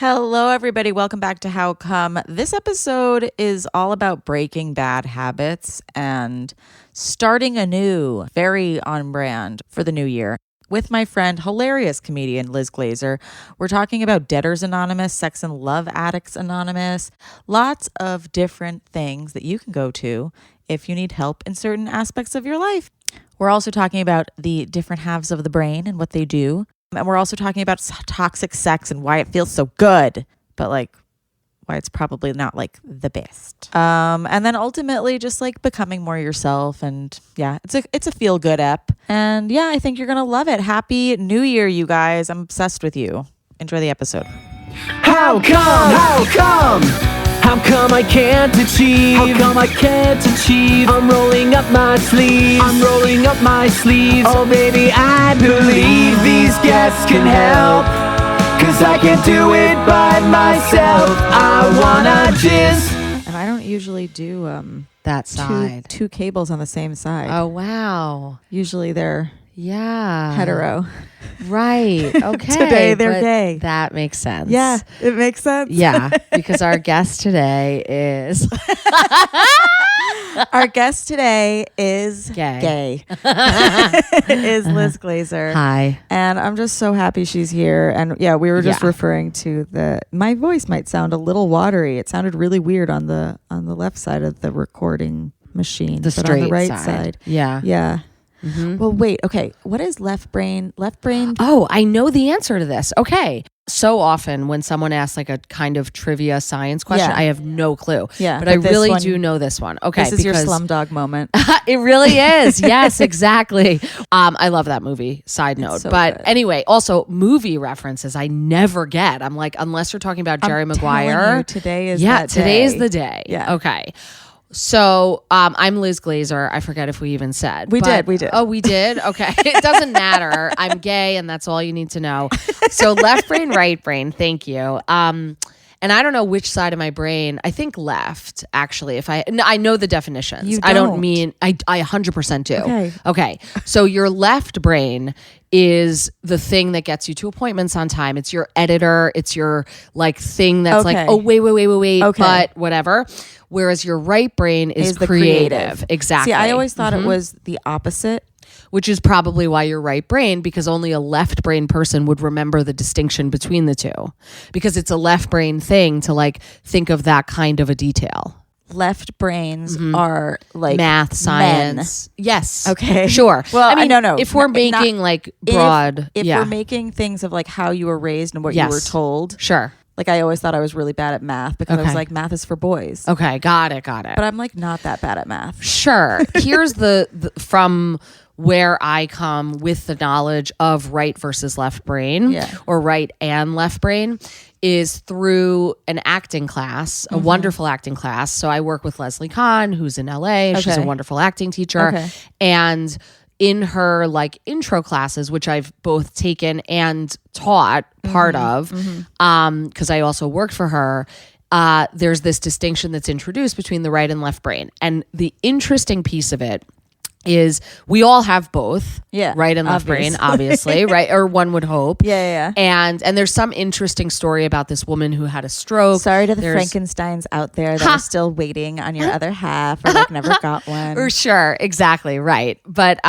Hello, everybody. Welcome back to How Come. This episode is all about breaking bad habits and starting anew, very on brand for the new year. With my friend, hilarious comedian Liz Glazer, we're talking about Debtors Anonymous, Sex and Love Addicts Anonymous, lots of different things that you can go to if you need help in certain aspects of your life. We're also talking about the different halves of the brain and what they do. And we're also talking about toxic sex and why it feels so good, but like why it's probably not like the best. And then ultimately just like becoming more yourself. And yeah, it's a feel good ep. And yeah, I think you're going to love it. Happy New Year, you guys. I'm obsessed with you. Enjoy the episode. How come? How come? How come I can't achieve? How come I can't achieve? I'm rolling up my sleeves. I'm rolling up my sleeves. Oh baby, I believe these guests can help. 'Cause I can't do it by myself. I wanna jizz. And I don't usually do that side. Two cables on the same side. Oh, wow. Usually they're hetero. hetero. Right. Okay. Today they're gay. That makes sense. Yeah, it makes sense. Yeah, because our guest today is Our guest today is Gay. Is Liz Glazer. Hi. And I'm just so happy she's here. And yeah, we were just referring to my voice might sound a little watery. It sounded really weird on the left side of the recording machine. The but straight on the right side. Yeah. Yeah. Mm-hmm. Well, wait. Okay. What is left brain? Left brain? Oh, I know the answer to this. Okay. So often when someone asks like a kind of trivia science question, I have no clue. Yeah. But I really do know this one. Okay. This is your Slumdog moment. It really is. Yes, exactly. I love that movie. Side note. So but good. anyway, also movie references I never get. I'm like, unless you're talking about Jerry Maguire. Today is today is the day. Yeah. Okay. So I'm Liz Glazer. I forget if we even said. We did. Oh, we did? Okay. It doesn't matter. I'm gay and that's all you need to know. So left brain, right brain. Thank you. And I don't know which side of my brain. I think left, actually. I know the definitions. You I don't don't. mean, I 100% do. Okay. So your left brain is the thing that gets you to appointments on time. It's your editor. It's your like thing that's like, oh, wait. Okay. But whatever. Whereas your right brain is the creative. Exactly. See, I always thought it was the opposite. Which is probably why you're right brain, because only a left brain person would remember the distinction between the two, because it's a left brain thing to like think of that kind of a detail. Left brains are like math, science. Men. Yes. Okay. Sure. Well, I mean, no. if we're making like broad, if we're making things of like how you were raised and what you were told. Sure. Like I always thought I was really bad at math because I was like, math is for boys. Okay. Got it. But I'm like not that bad at math. Sure. Here's the from where I come with the knowledge of right versus left brain or right and left brain is through an acting class, a wonderful acting class. So I work with Leslie Kahn, who's in LA. She's a wonderful acting teacher. And in her like intro classes, which I've both taken and taught part of, because I also worked for her, there's this distinction that's introduced between the right and left brain. And the interesting piece of it is we all have both, right and left brain, obviously, right? Or one would hope. Yeah. And there's some interesting story about this woman who had a stroke. Sorry to the Frankensteins out there that are still waiting on your other half or like never got one. Or sure, exactly, right. But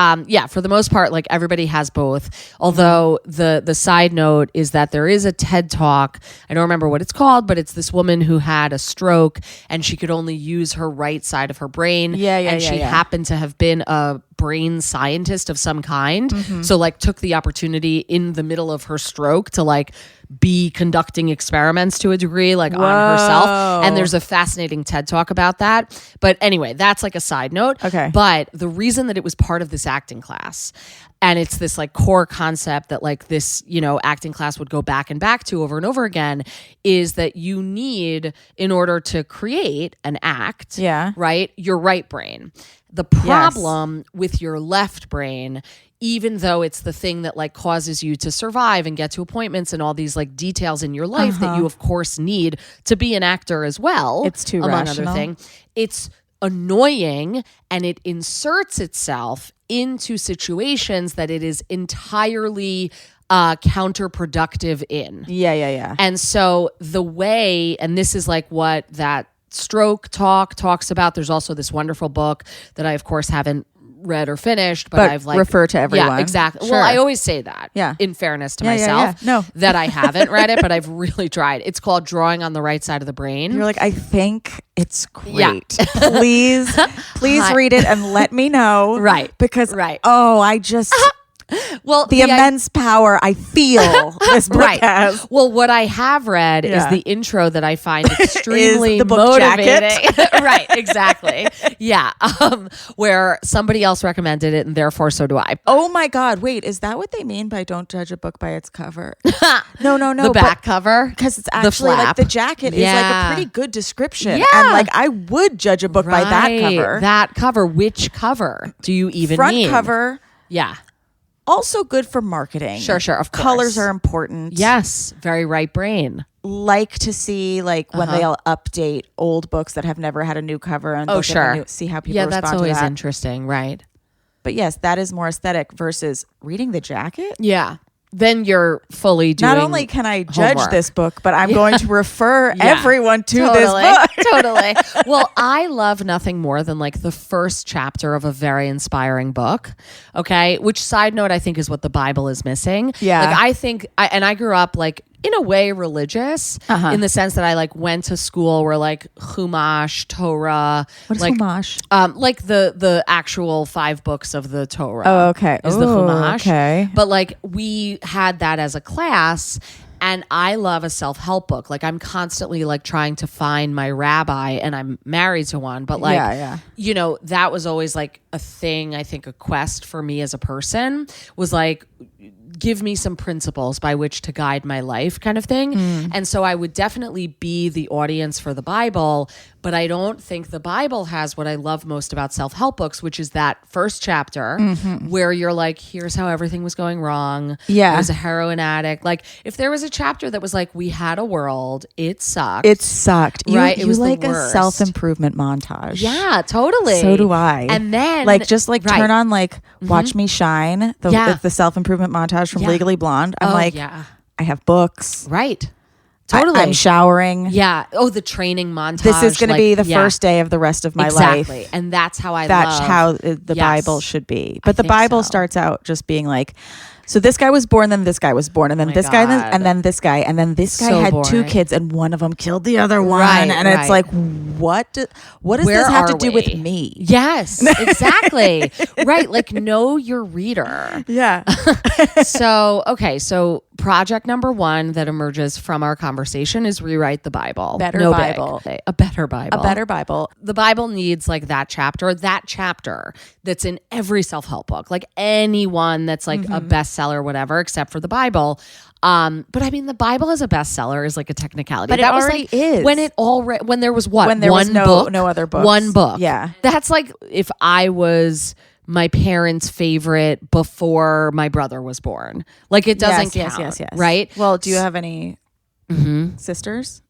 for the most part, like everybody has both. Although the side note is that there is a TED Talk. I don't remember what it's called, but it's this woman who had a stroke and she could only use her right side of her brain. And she happened to have been a brain scientist of some kind. So like took the opportunity in the middle of her stroke to like be conducting experiments to a degree, like on herself. And there's a fascinating TED Talk about that. But anyway, that's like a side note. Okay. But the reason that it was part of this acting class, and it's this like core concept that like this, acting class would go back and back to over and over again, is that you need, in order to create an act, right, your right brain. The problem with your left brain, even though it's the thing that like causes you to survive and get to appointments and all these like details in your life that you of course need to be an actor as well. It's too among rational. other things. It's annoying and it inserts itself into situations that it is entirely counterproductive in. Yeah. And so the way, and this is like what that Stroke Talk talks about. There's also this wonderful book that I, of course, haven't read or finished, but I've like refer to everyone. Yeah, exactly. Sure. Well, I always say that. Yeah. In fairness to myself, No, that I haven't read it, but I've really tried. It's called Drawing on the Right Side of the Brain. You're like, I think it's great. Yeah. Please read it and let me know. Right. Because Right. oh, I just well, the immense power I feel this book has. Well, what I have read is the intro that I find extremely the book motivating. Right, exactly. Yeah. Where somebody else recommended it and therefore so do I. Oh my God. Wait, is that what they mean by don't judge a book by its cover? No. The back cover? Because it's actually like the jacket is like a pretty good description. Yeah. And like I would judge a book by that cover. That cover. Which cover do you even Front mean? cover. Yeah. Also good for marketing. Sure, of course. Colors are important. Yes, very right brain. Like to see like when they'll update old books that have never had a new cover and see how people respond to that. Yeah, that's always interesting, right? But yes, that is more aesthetic versus reading the jacket. Yeah. Then you're fully doing Not only can I judge homework. this book, but I'm going to refer everyone to this book. Totally. Well, I love nothing more than like the first chapter of a very inspiring book. Okay. Which, side note, I think is what the Bible is missing. Yeah. Like I think, and I grew up like in a way religious in the sense that I like went to school where like Chumash, Torah. What is like, Chumash? Like the actual 5 books of the Torah. Oh, okay. Is the Chumash. Okay. But like we had that as a class. And I love a self-help book. Like I'm constantly like trying to find my rabbi, and I'm married to one. But like, you know, that was always like a thing. I think a quest for me as a person was like, give me some principles by which to guide my life kind of thing. And so I would definitely be the audience for the Bible, but I don't think the Bible has what I love most about self-help books, which is that first chapter where you're like, here's how everything was going wrong. Yeah. I was a heroin addict. Like if there was a chapter that was like, we had a world, it sucked. It sucked. Right? You It was like the a worst. self-improvement montage. Yeah, totally. So do I. And then like just like turn on like Watch Me Shine, the self-improvement montage from Legally Blonde. I'm like, I have books. Right. Totally. I'm showering. Yeah. Oh, the training montage. This is going to be the first day of the rest of my life. Exactly. And that's how That's love. how the Bible should be. But the think Bible so. starts out just being like, so this guy was born, then this guy was born, and then this guy, and then this guy, and then this guy So had boring. 2 kids, and one of them killed the other one. Right, and it's right. like, what does Where this have to are do with we? me? Yes, exactly. Right. Like know your reader. Yeah. So project number 1 that emerges from our conversation is rewrite the Bible. Better No Bible. big. A better Bible. A better Bible. The Bible needs like that chapter that's in every self-help book, like anyone that's like a bestseller or whatever, except for the Bible. But I mean, the Bible as a bestseller is like a technicality. But that it was already like is. When there was what? When there was no other books. One book. Yeah. That's like if I was my parents' favorite before my brother was born. Like it doesn't count. Yes. Right? Well, do you have any sisters?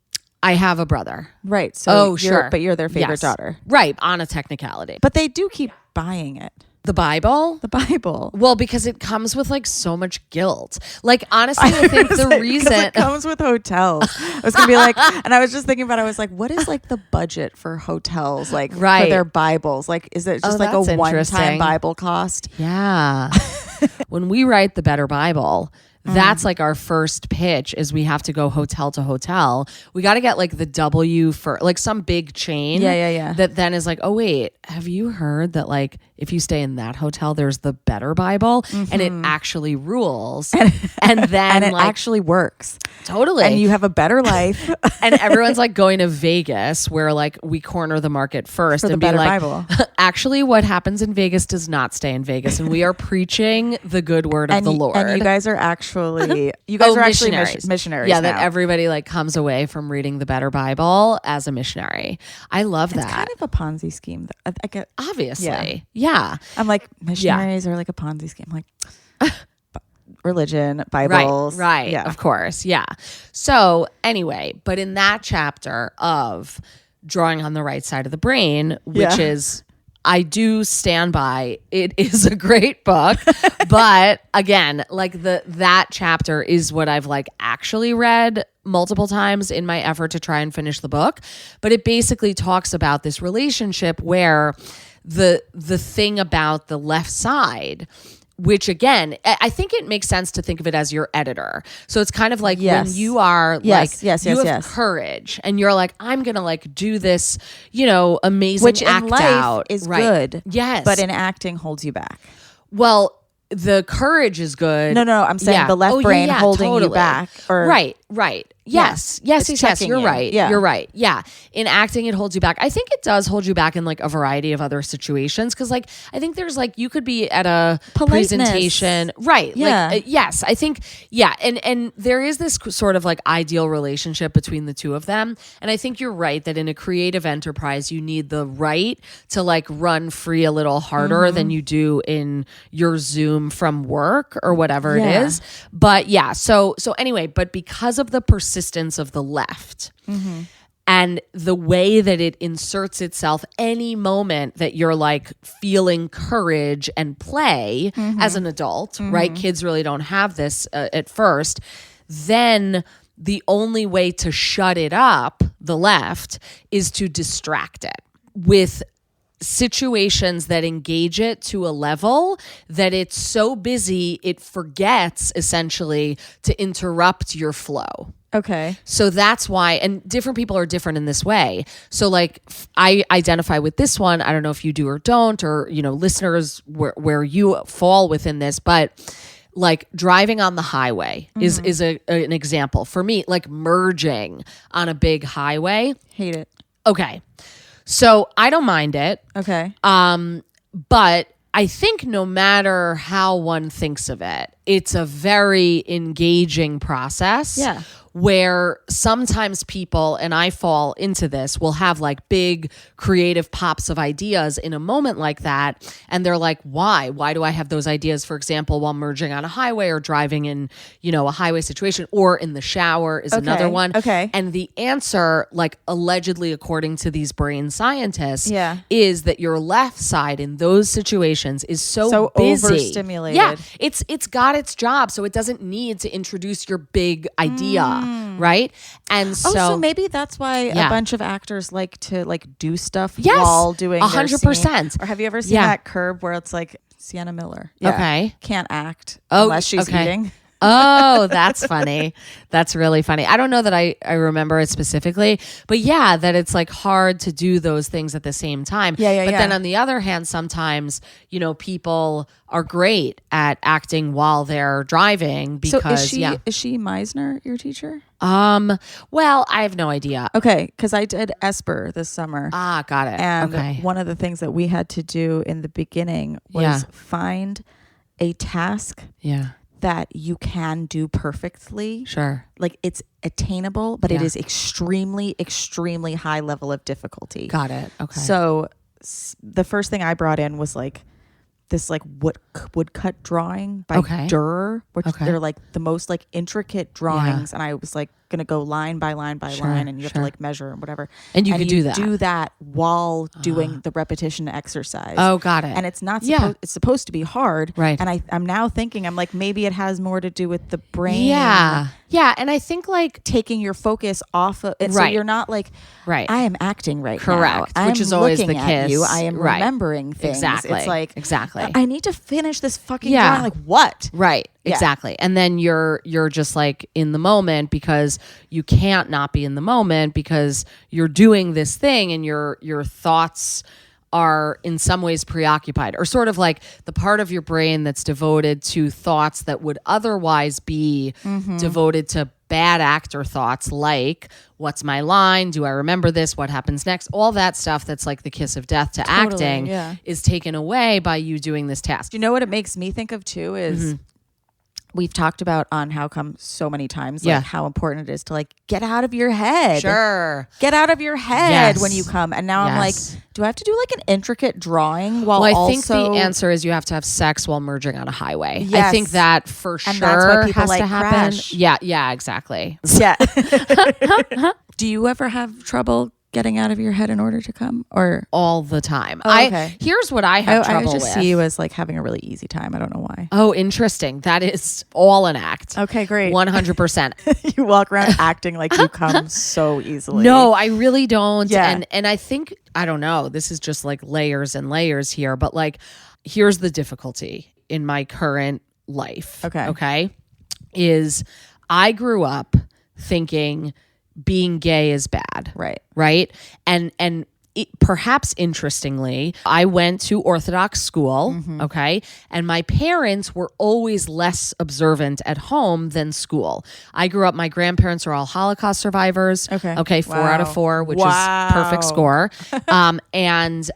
I have a brother. Right. So sure. But you're their favorite Yes. daughter. Right. On a technicality. But they do keep buying it. The Bible? The Bible. Well, because it comes with like so much guilt. Like honestly, I think the reason it comes with hotels. I was gonna be like, and I was just thinking about it, I was like, what is like the budget for hotels, like for their Bibles? Like, is it just like a that's one-time interesting. Bible cost? Yeah. When we write the Better Bible, that's like our first pitch is we have to go hotel to hotel. We got to get like the W for like some big chain. Yeah. That then is like, oh wait, have you heard that like if you stay in that hotel, there's the Better Bible and it actually rules. And then And it like, actually works. totally. And you have a better life. And everyone's like going to Vegas where like we corner the market first For the and be Better like, Bible. actually what happens in Vegas does not stay in Vegas. And we are preaching the good word of the Lord. And you guys are actually missionaries. missionaries. Yeah, now. that everybody like comes away from reading the Better Bible as a missionary. I love It's that. kind of a Ponzi scheme. I get. Obviously. Yeah. I'm like, missionaries are like a Ponzi scheme. I'm like, religion, Bibles. Right. Yeah. Of course. Yeah. So anyway, but in that chapter of drawing on the right side of the brain, which is I do stand by it is a great book, but again, like that chapter is what I've like actually read multiple times in my effort to try and finish the book. But it basically talks about this relationship where the thing about the left side, which again, I think it makes sense to think of it as your editor. So it's kind of like when you are you have courage and you're like, I'm going to like do this, amazing which act in life out. is good. Yes. But in acting holds you back. Well, the courage is good. No, I'm saying the left brain holding you back. Or Right. Yes. You're right. Yeah. You're right. Yeah. In acting, it holds you back. I think it does hold you back in like a variety of other situations. Cause like, I think there's like, you could be at a presentation. Right. Yeah. Like, yes. I think, yeah. And there is this sort of like ideal relationship between the two of them. And I think you're right that in a creative enterprise, you need the right to like run free a little harder than you do in your Zoom from work or whatever it is. But yeah. So anyway, but because of the persistence of the left and the way that it inserts itself any moment that you're like feeling courage and play as an adult, right? Kids really don't have this at first. Then the only way to shut it up, the left, is to distract it with situations that engage it to a level that it's so busy it forgets essentially to interrupt your flow. Okay. So that's why, and different people are different in this way. So like I identify with this one. I don't know if you do or don't, or, listeners where you fall within this, but like driving on the highway is an example for me, like merging on a big highway. Hate it. Okay. So I don't mind it. Okay. But I think no matter how one thinks of it, it's a very engaging process. Yeah. Where sometimes people, and I fall into this, will have like big creative pops of ideas in a moment like that. And they're like, why? Why do I have those ideas, for example, while merging on a highway or driving in, a highway situation, or in the shower is another one. Okay. And the answer, like allegedly according to these brain scientists, is that your left side in those situations is so busy. Overstimulated. Yeah. It's got its job, so it doesn't need to introduce your big idea. Right. And so maybe that's why a bunch of actors like to like do stuff Yes, while doing 100%. Or have you ever seen that Curb where it's like Sienna Miller? Okay. Can't act unless she's eating. Oh, that's funny. That's really funny. I don't know that I remember it specifically, but yeah, that it's like hard to do those things at the same time. But then on the other hand, sometimes, people are great at acting while they're driving because so is she Meisner, your teacher? Well, I have no idea. Okay, because I did Esper this summer. Ah, got it. And one of the things that we had to do in the beginning was find a task that you can do perfectly. Sure. Like it's attainable, but it is extremely, extremely high level of difficulty. Got it. Okay. So the first thing I brought in was like this like woodcut drawing by Durer, which they're like the most like intricate drawings. And I was like going to go line by line by line, and you have to like measure and whatever. And you do that while doing the repetition exercise. Oh, got it. And it's not it's supposed to be hard. Right. And I'm now thinking, I'm like, maybe it has more to do with the brain. Yeah. Yeah. And I think like taking your focus off of it. So you're not like, I am acting right now. Correct. Which is always the case. You. I am remembering things. Exactly. It's like, exactly. I need to finish this fucking drawing. Like what? Right. Yeah. Exactly. And then you're just like in the moment because you can't not be in the moment because you're doing this thing and your thoughts are in some ways preoccupied, or sort of like the part of your brain that's devoted to thoughts that would otherwise be devoted to bad actor thoughts, like what's my line? Do I remember this? What happens next? All that stuff that's like the kiss of death to acting is taken away by you doing this task. You know what it makes me think of too is we've talked about on How Come so many times, like how important it is to like get out of your head. Sure. Get out of your head when you come. And now I'm like, do I have to do like an intricate drawing while I also... think the answer is you have to have sex while merging on a highway. Yes. I think that for sure that's why people has like to happen. crash. Yeah, exactly. Yeah. Do you ever have trouble getting out of your head in order to come, or all the time. okay. Here's what I have trouble I just with. see you as like having a really easy time. I don't know why. Oh, interesting. That is all an act. Okay, great. 100%. You walk around acting like you come so easily. No, I really don't. Yeah. And I think, I don't know, this is just like layers and layers here, but like, here's the difficulty in my current life. Okay. Is I grew up thinking being gay is bad. Right. And perhaps interestingly, I went to Orthodox school, okay, and my parents were always less observant at home than school. I grew up, my grandparents are all Holocaust survivors. Okay, 4 out of 4, which is perfect score. And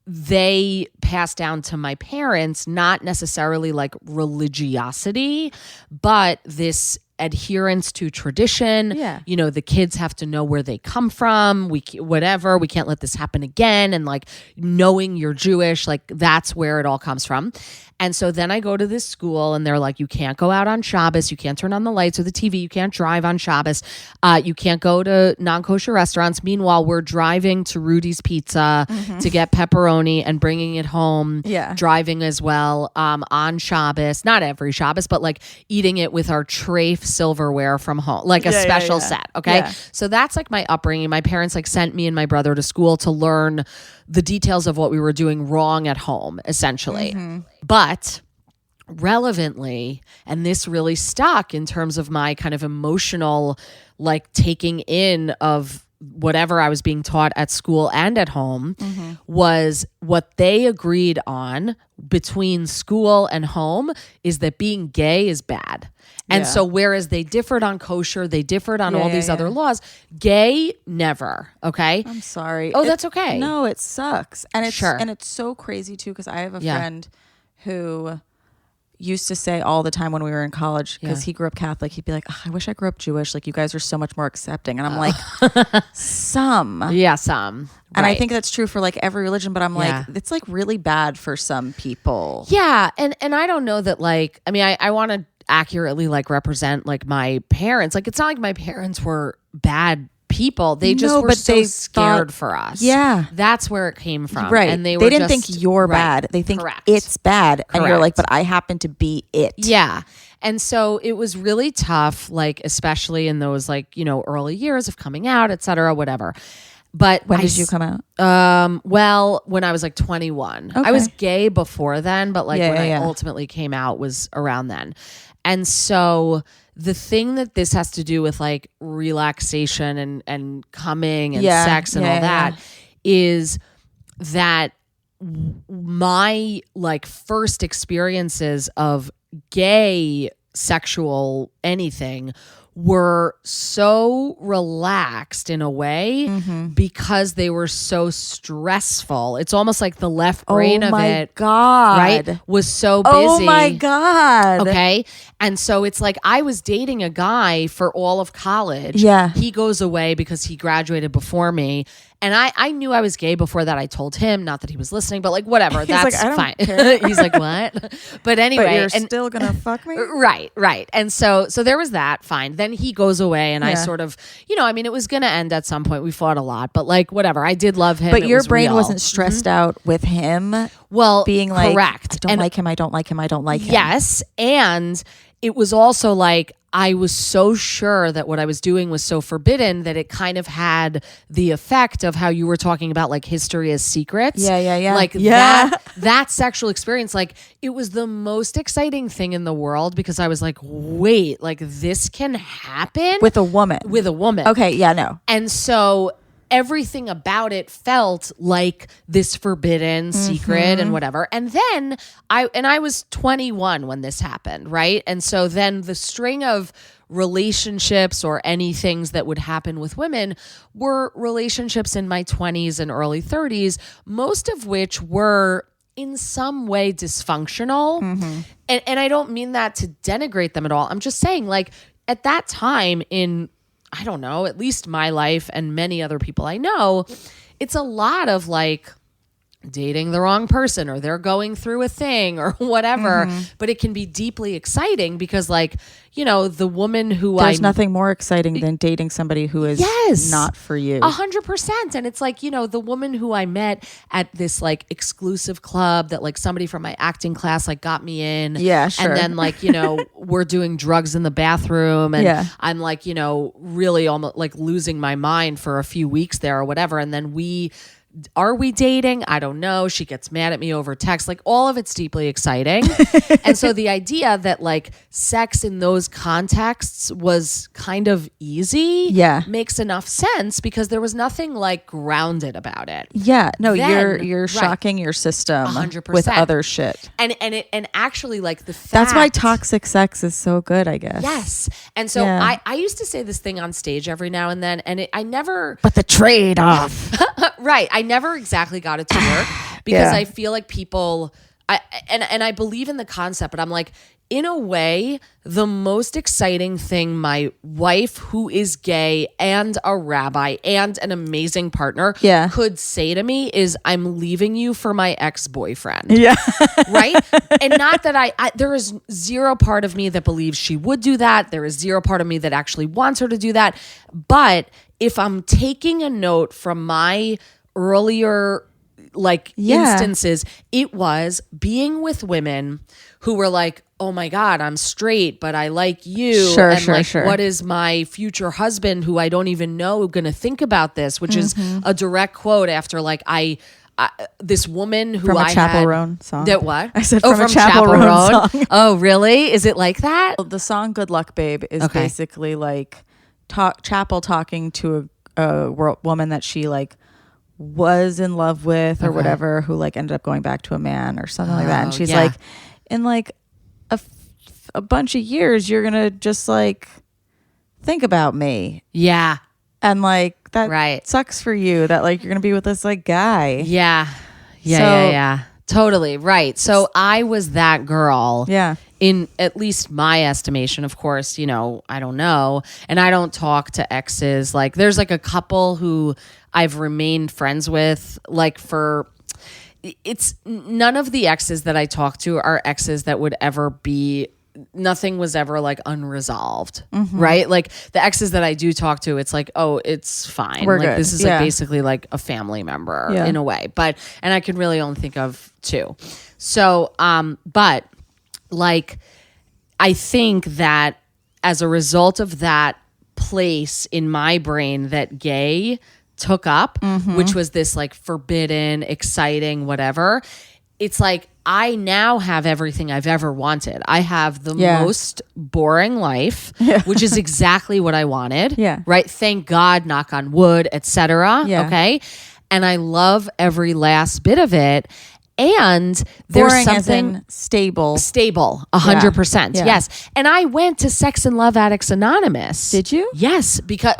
they passed down to my parents, not necessarily like religiosity, but this adherence to tradition. You know, the kids have to know where they come from. We can't let this happen again. And like knowing you're Jewish, like that's where it all comes from. And so then I go to this school and they're like, you can't go out on Shabbos. You can't turn on the lights or the TV. You can't drive on Shabbos. You can't go to non-kosher restaurants. Meanwhile, we're driving to Rudy's Pizza to get pepperoni and bringing it home. Driving as well on Shabbos. Not every Shabbos, but like eating it with our trafe silverware from home, like a special set. Okay. So that's like my upbringing. My parents like sent me and my brother to school to learn the details of what we were doing wrong at home, essentially. But relevantly, and this really stuck in terms of my kind of emotional, like taking in of whatever I was being taught at school and at home, was what they agreed on between school and home is that being gay is bad. And so whereas they differed on kosher, they differed on all these other laws, gay, never. Okay. I'm sorry. Oh, that's okay. No, it sucks. And it's so crazy too, because I have a friend who used to say all the time when we were in college, because he grew up Catholic, he'd be like, I wish I grew up Jewish. Like, you guys are so much more accepting. And I'm like, some. And I think that's true for like every religion, but I'm like, it's like really bad for some people. Yeah. And I don't know that, like, I mean, I want to accurately like represent like my parents. Like, it's not like my parents were bad people. They just were so scared for us. That's where it came from. And they didn't think you're bad. They think it's bad. And you're like, but I happen to be it. And so it was really tough, like, especially in those like, you know, early years of coming out, et cetera, whatever. But when did you come out? Well, when I was like 21. I was gay before then, but like when I ultimately came out was around then. And so the thing that this has to do with like relaxation and coming and sex and all that is that my like first experiences of gay sexual anything were so relaxed in a way because they were so stressful. It's almost like the left brain of it, right, was so busy. Oh my God. Okay. And so it's like I was dating a guy for all of college. He goes away because he graduated before me. And I knew I was gay before that. I told him, not that he was listening, but like whatever, that's like, fine. He's like, what? But anyway, but you're still gonna fuck me, right. And so there was that. Fine. Then he goes away, and I sort of, you know, I mean, it was gonna end at some point. We fought a lot, but like whatever. I did love him. But your brain wasn't stressed out with him. Well, being like, correct. I don't like him. I don't like him. I don't like him. Yes, and it was also like I was so sure that what I was doing was so forbidden that it kind of had the effect of how you were talking about like history as secrets. Like that sexual experience, like it was the most exciting thing in the world because I was like, wait, like this can happen with a woman. Okay. Yeah, no. And so everything about it felt like this forbidden secret and whatever. And then I was 21 when this happened, right? And so then the string of relationships or any things that would happen with women were relationships in my 20s and early 30s, most of which were in some way dysfunctional. And I don't mean that to denigrate them at all. I'm just saying, like, at that time in, I don't know, at least my life and many other people I know, it's a lot of like dating the wrong person or they're going through a thing or whatever. But it can be deeply exciting because like, you know, the woman who There's nothing more exciting than dating somebody who is not for you. 100%. And it's like, you know, the woman who I met at this like exclusive club that like somebody from my acting class like got me in. Yeah, sure. And then like, you know, we're doing drugs in the bathroom and I'm like, you know, really almost like losing my mind for a few weeks there or whatever. And then are we dating? I don't know. She gets mad at me over text. Like all of it's deeply exciting. And so the idea that like sex in those contexts was kind of easy makes enough sense because there was nothing like grounded about it. Yeah. No, you're shocking your system 100%. with other shit. And actually like the fact. That's why toxic sex is so good, I guess. Yes. And so I used to say this thing on stage every now and then and I never. But the trade-off. Right. I never exactly got it to work because I feel like people, I believe in the concept, but I'm like, in a way, the most exciting thing my wife, who is gay and a rabbi and an amazing partner, could say to me is, I'm leaving you for my ex-boyfriend. Yeah. Right? And not that there is zero part of me that believes she would do that. There is zero part of me that actually wants her to do that. But if I'm taking a note from my earlier instances, it was being with women who were like, oh my God, I'm straight, but I like you. What is my future husband who I don't even know going to think about this, which is a direct quote after like this woman who from a Chapel Roan song. That what? I said from a Chapel Roan song. Oh, really? Is it like that? The song Good Luck Babe is basically like Chapel talking to a woman that she like was in love with or whatever, who like ended up going back to a man or something like that. And she's like, in like a bunch of years, you're going to just like think about me. Yeah. And like that sucks for you that like you're going to be with this like guy. Yeah. Yeah. Totally. Right. So I was that girl. Yeah. In at least my estimation, of course, you know, I don't know. And I don't talk to exes. Like there's like a couple who I've remained friends with, like it's none of the exes that I talk to are exes that would ever be, nothing was ever like unresolved, right? Like the exes that I do talk to, it's like, oh, it's fine. We're like good. This is like basically like a family member in a way, and I can really only think of two. So, but like, I think that as a result of that place in my brain that gay took up, which was this like forbidden, exciting, whatever, it's like I now have everything I've ever wanted. I have the most boring life, which is exactly what I wanted. Yeah. Right. Thank God, knock on wood, etc. Yeah. Okay. And I love every last bit of it. And there's boring something as in stable, 100%. Yes. And I went to Sex and Love Addicts Anonymous. Did you? Yes. Because,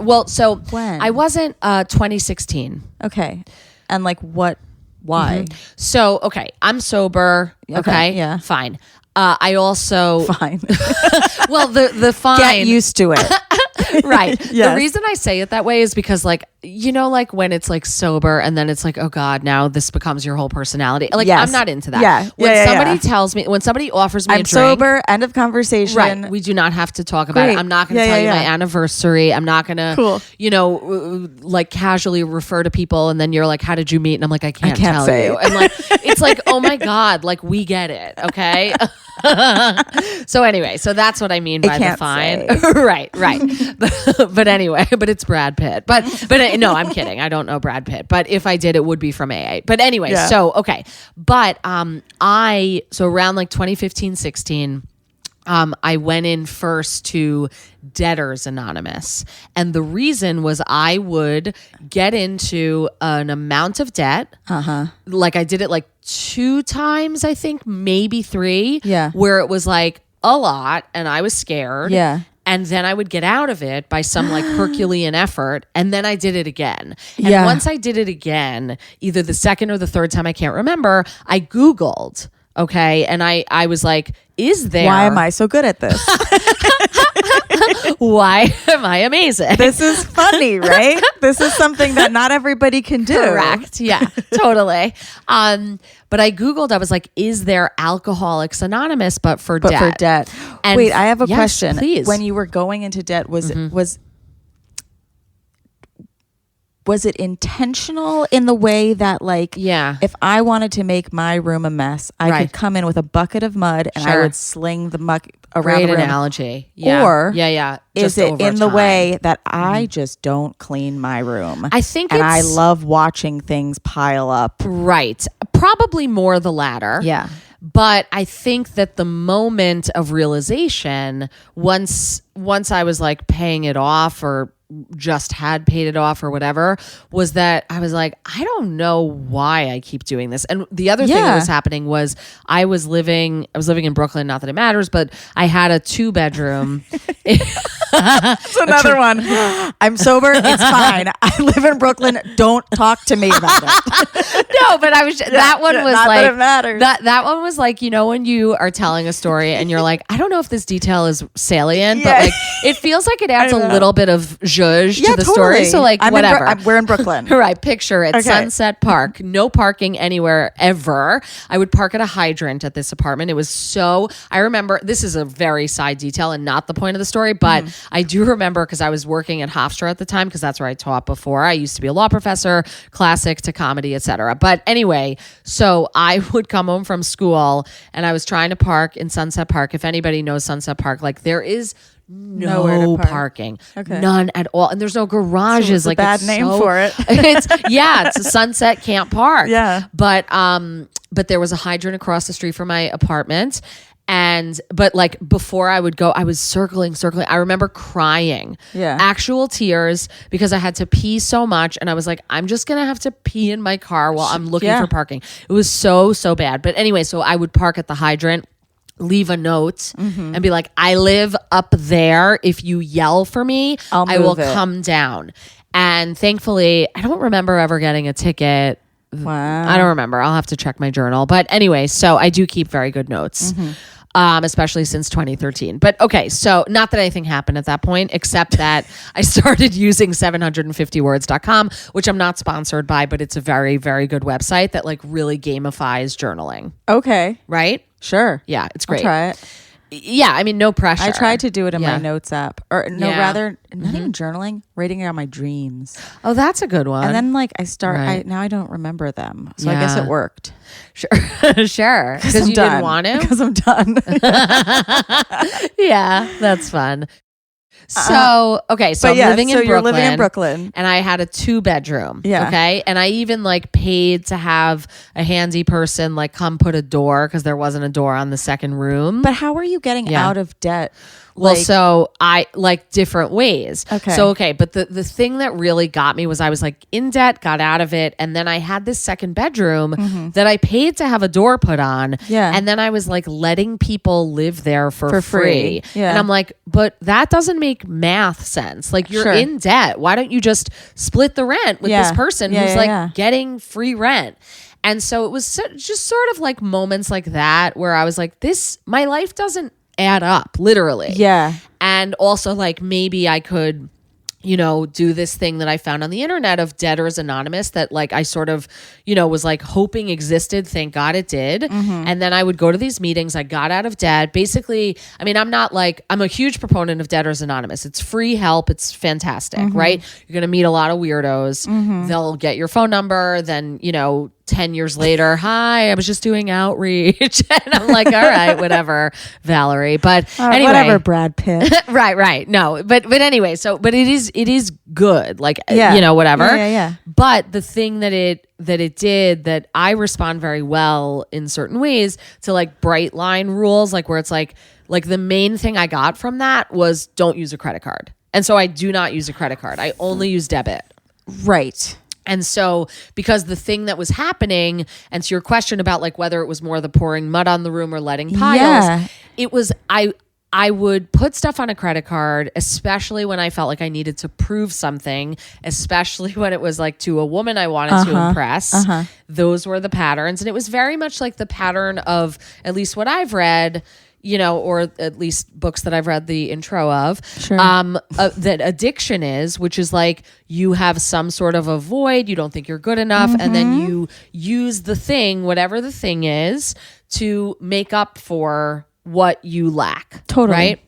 when? I wasn't 2016. Okay. And like what, why? So, okay. I'm sober. Okay. Yeah. Fine. I also fine. Well, the fine. Get used to it. Right. Yes. The reason I say it that way is because like, you know, like when it's like sober and then it's like, oh God, now this becomes your whole personality. Like I'm not into that. Yeah. When somebody tells me, when somebody offers me a drink. I'm sober, end of conversation. Right. We do not have to talk about it. I'm not going to tell you my anniversary. I'm not going to, you know, like casually refer to people and then you're like, how did you meet? And I'm like, I can't tell say. You. And like, it's like, oh my God, like we get it. Okay. So anyway, so that's what I mean by the fine. Right. But anyway, but it's Brad Pitt. But no, I'm kidding. I don't know Brad Pitt. But if I did, it would be from AA. But anyway, so okay. But so around like 2015, 16, I went in first to Debtors Anonymous. And the reason was I would get into an amount of debt. Like I did it like 2 times, I think, maybe 3. Yeah. Where it was like a lot and I was scared. Yeah. And then I would get out of it by some like Herculean effort. And then I did it again. And once I did it again, either the second or the third time, I can't remember, I Googled. Okay. And I was like, is there... Why am I so good at this? Why am I amazing? This is funny, right? This is something that not everybody can do. Correct. Yeah, totally. But I Googled, I was like, is there Alcoholics Anonymous, but for debt? For debt. And wait, I have a yes, question. Please. When you were going into debt, was it intentional in the way that, like, if I wanted to make my room a mess, I could come in with a bucket of mud and I would sling the muck around the room? Analogy. Yeah. Or Just is it in the time. way that I just don't clean my room? I think and I love watching things pile up. Right. Probably more the latter. Yeah. But I think that the moment of realization, once I was like paying it off or just had paid it off or whatever, was that I was like, I don't know why I keep doing this. And the other thing that was happening was I was living in Brooklyn, not that it matters, but I had a 2-bedroom. That's another one. I'm sober. It's fine. I live in Brooklyn. Don't talk to me about it. No, but I was that one was not like that it matters. That one was like, you know, when you are telling a story and you're like, I don't know if this detail is salient, but like it feels like it adds a little bit of zhuzh to the story. So like whatever. We're in Brooklyn. Right. Picture it. Okay. Sunset Park. No parking anywhere ever. I would park at a hydrant at this apartment. It was so, I remember, this is a very side detail and not the point of the story, but I do remember because I was working at Hofstra at the time because that's where I taught before. I used to be a law professor, classic to comedy, etc. But anyway, so I would come home from school and I was trying to park in Sunset Park. If anybody knows Sunset Park, like there is no parking, none at all, and there's no garages. So it's a bad name for it. It's a Sunset Can't Park. Yeah, but there was a hydrant across the street from my apartment. But like before I would go, I was circling. I remember crying, actual tears because I had to pee so much. And I was like, I'm just going to have to pee in my car while I'm looking for parking. It was so bad. But anyway, so I would park at the hydrant, leave a note and be like, I live up there. If you yell for me, I will come down. And thankfully, I don't remember ever getting a ticket. Wow. I don't remember. I'll have to check my journal. But anyway, so I do keep very good notes. Especially since 2013. But okay, so not that anything happened at that point, except that I started using 750words.com, which I'm not sponsored by, but it's a very, very good website that like really gamifies journaling. Okay. Right? Sure. Yeah, it's great. I'll try it. Yeah, I mean, no pressure. I tried to do it in my notes app. Or rather, not even journaling, writing out my dreams. Oh, that's a good one. And then like now I don't remember them. So I guess it worked. Sure. Sure. Because you didn't want to? Because I'm done. Yeah, that's fun. So, okay, so I'm living in Brooklyn. You're living in Brooklyn. And I had a 2-bedroom. Yeah. Okay. And I even like paid to have a handy person like come put a door because there wasn't a door on the second room. But how are you getting out of debt? Well, so I like different ways. Okay. So, okay. But the thing that really got me was I was like in debt, got out of it. And then I had this second bedroom that I paid to have a door put on. Yeah. And then I was like letting people live there for free. Yeah. And I'm like, but that doesn't make math sense. Like you're in debt. Why don't you just split the rent with this person who's getting free rent? And so it was just sort of like moments like that where I was like, my life doesn't add up, literally. Yeah. And also like maybe I could, you know, do this thing that I found on the internet of Debtors Anonymous that like I sort of, you know, was like hoping existed. Thank God it did. And then I would go to these meetings. I got out of debt. Basically, I mean, I'm a huge proponent of Debtors Anonymous. It's free help. It's fantastic, right? You're going to meet a lot of weirdos. They'll get your phone number. Then, you know, 10 years later, hi, I was just doing outreach. And I'm like, all right, whatever, Valerie. But anyway. Whatever, Brad Pitt. Right. No, but anyway, but it is good. Like, you know, whatever. Yeah. But the thing that it did that I respond very well in certain ways to like bright line rules, like where it's like the main thing I got from that was don't use a credit card. And so I do not use a credit card. I only use debit. Right. And so because the thing that was happening, and to your question about like whether it was more the pouring mud on the room or letting piles, it was I would put stuff on a credit card, especially when I felt like I needed to prove something, especially when it was like to a woman I wanted to impress. Those were the patterns. And it was very much like the pattern of, at least what I've read, or at least books that I've read the intro of, Sure. that addiction is, which is like you have some sort of a void, you don't think you're good enough, and then you use the thing, whatever the thing is, to make up for what you lack. Totally. Right?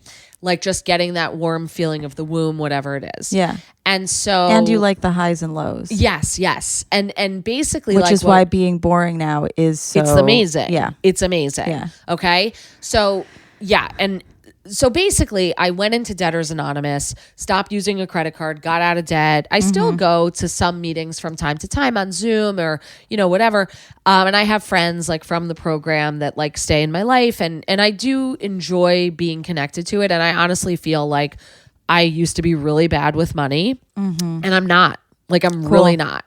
Like just getting that warm feeling of the womb, whatever it is. Yeah. And so, And you like the highs and lows. Yes. And basically, Which like is why being boring now is so... it's amazing. Yeah. It's amazing. Yeah. Okay. So, yeah. And so basically, I went into Debtors Anonymous, stopped using a credit card, got out of debt. I still go to some meetings from time to time on Zoom or, whatever. And I have friends like from the program that like stay in my life. And I do enjoy being connected to it. And I honestly feel like I used to be really bad with money and I'm not. Like, I'm really not.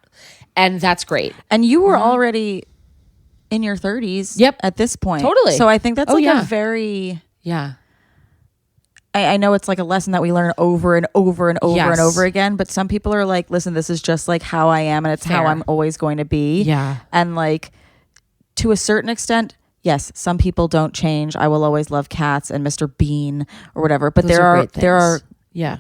And that's great. And you were already in your 30s at this point. Totally. So I think that's a very... Yeah. I know it's like a lesson that we learn over and over and over and over again, but some people are like, listen, this is just like how I am and it's how I'm always going to be. Yeah. And like, to a certain extent, yes, some people don't change. I will always love cats and Mr. Bean or whatever, but there are yeah,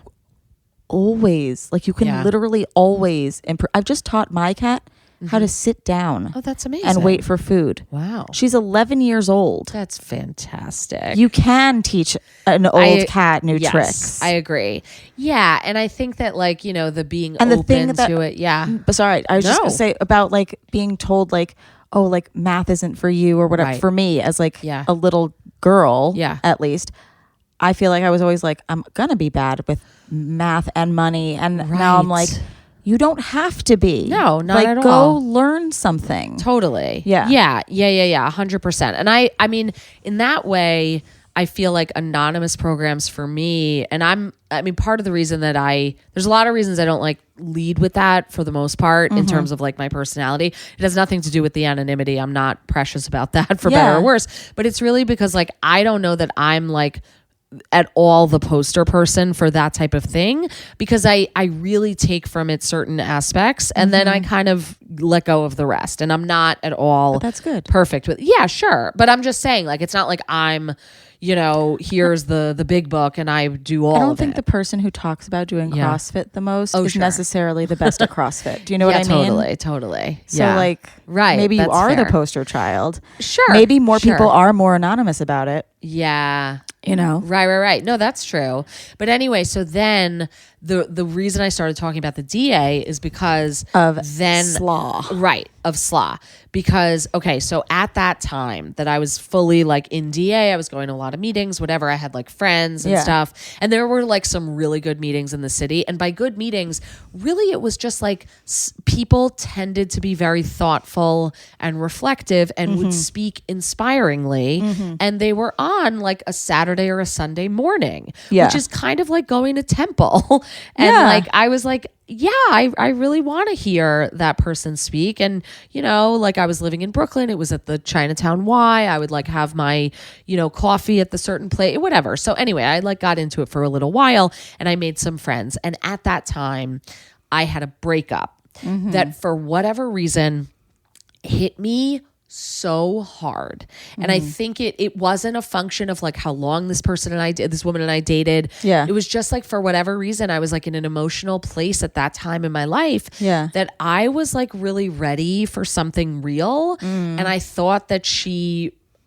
always, like, you can literally always improve. I've just taught my cat how to sit down. Oh, that's amazing. And wait for food. Wow. She's 11 years old. That's fantastic. You can teach an old cat new tricks. I agree. Yeah. And I think that like, the being and open the thing that, to it. Yeah. But sorry, I was just going to say about like being told like, oh, like math isn't for you or whatever. Right. For me as like a little girl, at least, I feel like I was always like, I'm going to be bad with math and money. And now I'm like, you don't have to be. No, not like, at go all. learn something. Totally. Yeah. Yeah. 100%. And I mean, in that way, I feel like anonymous programs for me, and I mean, part of the reason that there's a lot of reasons I don't like lead with that for the most part in terms of like my personality. It has nothing to do with the anonymity. I'm not precious about that for better or worse, but it's really because like, I don't know that I'm like at all the poster person for that type of thing, because I really take from it certain aspects and then I kind of let go of the rest, and I'm not at all But that's good. perfect with sure, but I'm just saying, like, it's not like I'm here's the big book and I do all of it. I don't think the person who talks about doing CrossFit the most is necessarily the best at CrossFit. Do you know what I mean? Totally. So like, right, maybe you that's are the fair. poster child. Sure. Maybe more people are more anonymous about it. Yeah. Right. No, that's true. But anyway, so then the reason I started talking about the DA is because of then SLAA. Right, of SLAA. Because, okay, so at that time that I was fully like in DA, I was going to a lot of meetings, whatever. I had like friends and stuff. And there were like some really good meetings in the city. And by good meetings, really it was just like people tended to be very thoughtful and reflective and would speak inspiringly. And they were on like a Saturday or a Sunday morning, which is kind of like going to temple. And like, I was like, I really want to hear that person speak. And, like I was living in Brooklyn, it was at the Chinatown Y. I would like have my, coffee at the certain place, whatever. So anyway, I like got into it for a little while and I made some friends. And at that time I had a breakup that for whatever reason hit me so hard. And I think it wasn't a function of like how long this woman and I dated. Yeah. It was just like, for whatever reason, I was like in an emotional place at that time in my life that I was like really ready for something real. And I thought that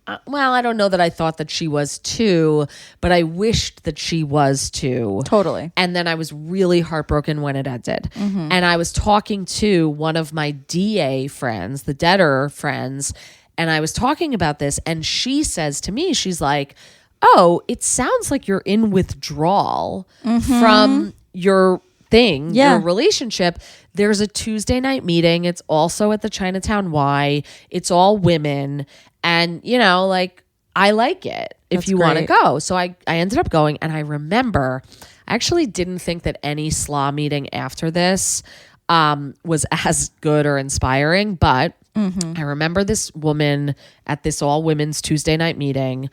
I don't know that I thought that she was too, but I wished that she was too. Totally. And then I was really heartbroken when it ended. And I was talking to one of my DA friends, the debtor friends, and I was talking about this, and she says to me, she's like, oh, it sounds like you're in withdrawal from your thing, your relationship. There's a Tuesday night meeting. It's also at the Chinatown Y. It's all women. And, like, I like it if you want to go. So I ended up going, and I remember I actually didn't think that any SLAA meeting after this was as good or inspiring. But I remember this woman at this all women's Tuesday night meeting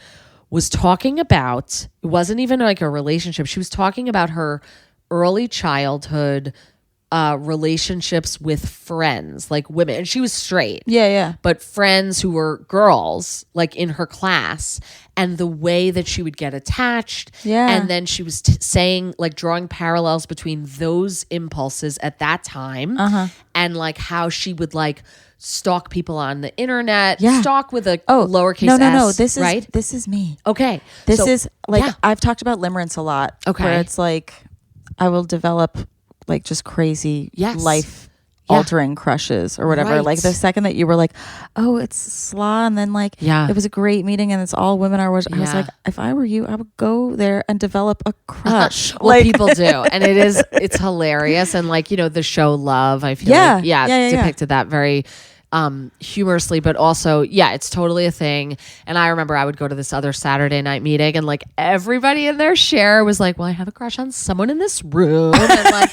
was talking about, it wasn't even like a relationship. She was talking about her early childhood relationships with friends, like women, and she was straight. Yeah. But friends who were girls, like in her class, and the way that she would get attached. Yeah. And then she was saying, like, drawing parallels between those impulses at that time and like how she would like stalk people on the internet, stalk with a lowercase s. No. This is right? This is me. Okay. This is like, I've talked about limerence a lot. Okay. Where it's like, I will develop like just crazy life altering crushes or whatever. Right. Like the second that you were like, oh, it's SLAA, and then like it was a great meeting and it's all women are I was like, if I were you, I would go there and develop a crush. Well, like people do, and it's hilarious. And like, you know, the show Love, I feel like depicted that very humorously, but also it's totally a thing. And I remember I would go to this other Saturday night meeting and like everybody in their share was like, well, I have a crush on someone in this room, and like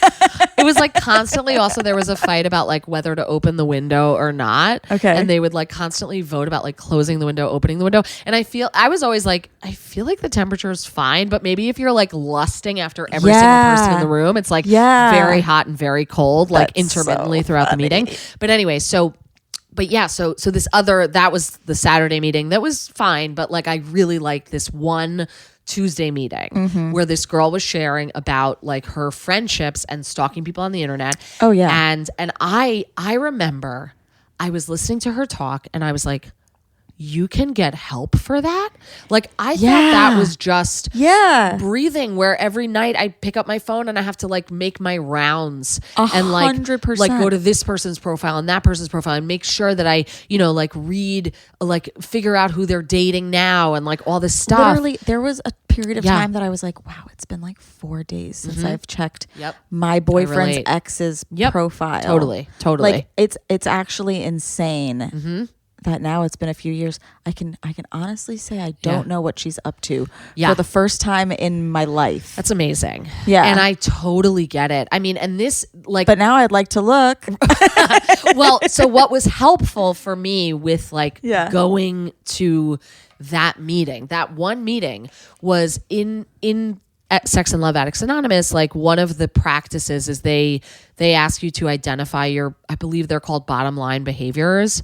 it was like constantly. Also, there was a fight about like whether to open the window or not. Okay. And they would like constantly vote about like closing the window, opening the window. And I was always like, I feel like the temperature is fine, but maybe if you're like lusting after every single person in the room, it's like very hot and very cold, like intermittently throughout the meeting. But anyway, so this other, that was the Saturday meeting. That was fine. But like, I really liked this one Tuesday meeting where this girl was sharing about like her friendships and stalking people on the internet. Oh yeah. And I remember I was listening to her talk and I was like, you can get help for that? Like, I thought that was just breathing, where every night I pick up my phone and I have to like make my rounds and like 100%. like go to this person's profile and that person's profile and make sure that I, you know, like read, like figure out who they're dating now and like all this stuff. Literally, there was a period of time that I was like, wow, it's been like 4 days since I've checked my boyfriend's ex's profile. Totally. Like it's actually insane. That now it's been a few years. I can honestly say I don't know what she's up to for the first time in my life. That's amazing. Yeah. And I totally get it. I mean, and this like, but now I'd like to look. Well, so what was helpful for me with like going to that meeting, that one meeting, was in at Sex and Love Addicts Anonymous, like one of the practices is they ask you to identify your, I believe they're called bottom line behaviors.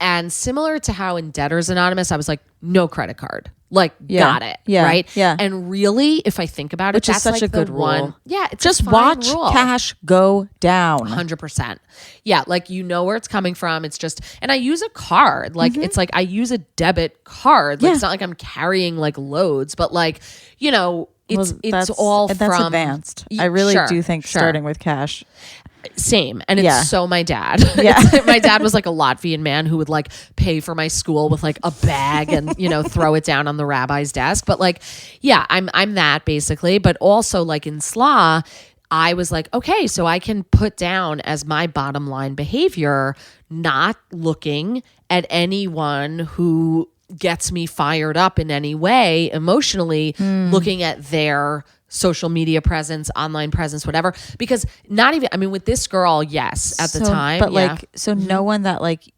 And similar to how in Debtors Anonymous, I was like, no credit card. Like, got it. Yeah. Right? Yeah. And really, if I think about Which it, is that's such like a good the rule. one. Yeah. It's just a fine watch rule. cash go down. 100%. Yeah. Like, you know where it's coming from. It's just, and I use a card. Like, it's like I use a debit card. Like, it's not like I'm carrying like loads, but like, you know, it's all that's from advanced. I really do think starting with cash. Same. And it's so my dad. My dad was like a Latvian man who would like pay for my school with like a bag and, you know, throw it down on the rabbi's desk. But like, I'm that basically. But also like in SLAA, I was like, okay, so I can put down as my bottom line behavior, not looking at anyone who gets me fired up in any way emotionally, looking at their social media presence, online presence, whatever. Because not even, I mean, with this girl, yes, at the time. But like, so no one that like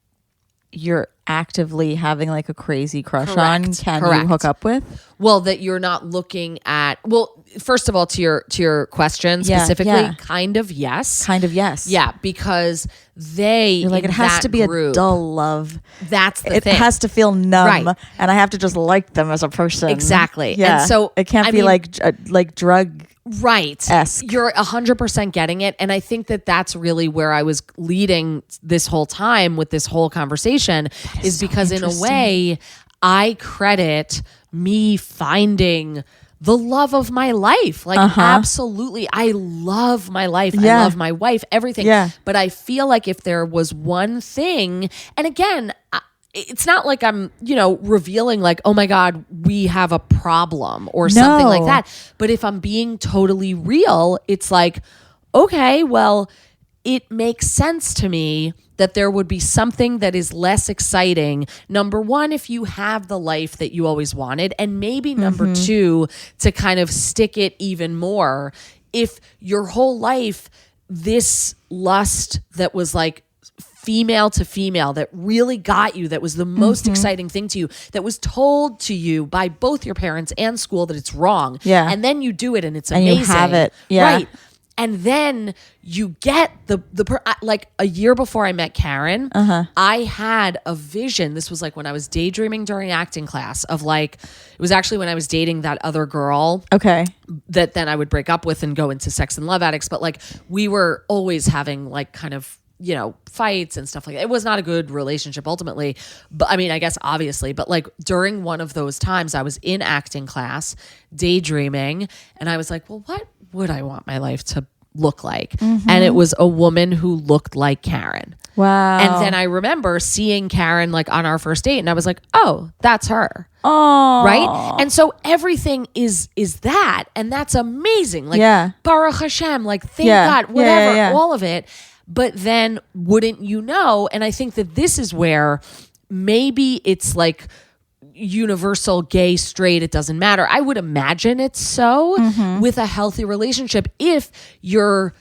you're actively having like a crazy crush on can you hook up with? Well, that you're not looking at, well, first of all, to your question specifically, kind of yes. Yeah, because you're like, it has to be a dull love. That's the thing. It has to feel numb, and I have to just like them as a person. Exactly. Yeah. And so it can't be like drug. Right-esque. You're 100% getting it. And I think that that's really where I was leading this whole time with this whole conversation is because in a way I credit me finding the love of my life. Like absolutely. I love my life. I love my wife, everything. Yeah. But I feel like if there was one thing, and again, it's not like I'm, you know, revealing like, oh my God, we have a problem or something like that. But if I'm being totally real, it's like, okay, well, it makes sense to me that there would be something that is less exciting. Number one, if you have the life that you always wanted, and maybe number two, to kind of stick it even more, if your whole life, this lust that was like female to female that really got you, that was the most exciting thing to you, that was told to you by both your parents and school that it's wrong. Yeah. And then you do it and it's amazing. And you have it. Yeah. Right. And then you get like a year before I met Karen, I had a vision. This was like when I was daydreaming during acting class of like, it was actually when I was dating that other girl. Okay. That then I would break up with and go into Sex and Love Addicts. But like we were always having like kind of, you know, fights and stuff like that. It was not a good relationship ultimately. But I mean, I guess obviously, but like during one of those times I was in acting class daydreaming and I was like, well, what would I want my life to look like? And it was a woman who looked like Karen. Wow. And then I remember seeing Karen like on our first date and I was like, oh, that's her. Oh. Right. And so everything is that. And that's amazing. Like, Baruch Hashem, like, thank God, whatever, all of it. But then wouldn't you know? And I think that this is where maybe it's like universal, gay, straight, it doesn't matter. I would imagine it's so with a healthy relationship if your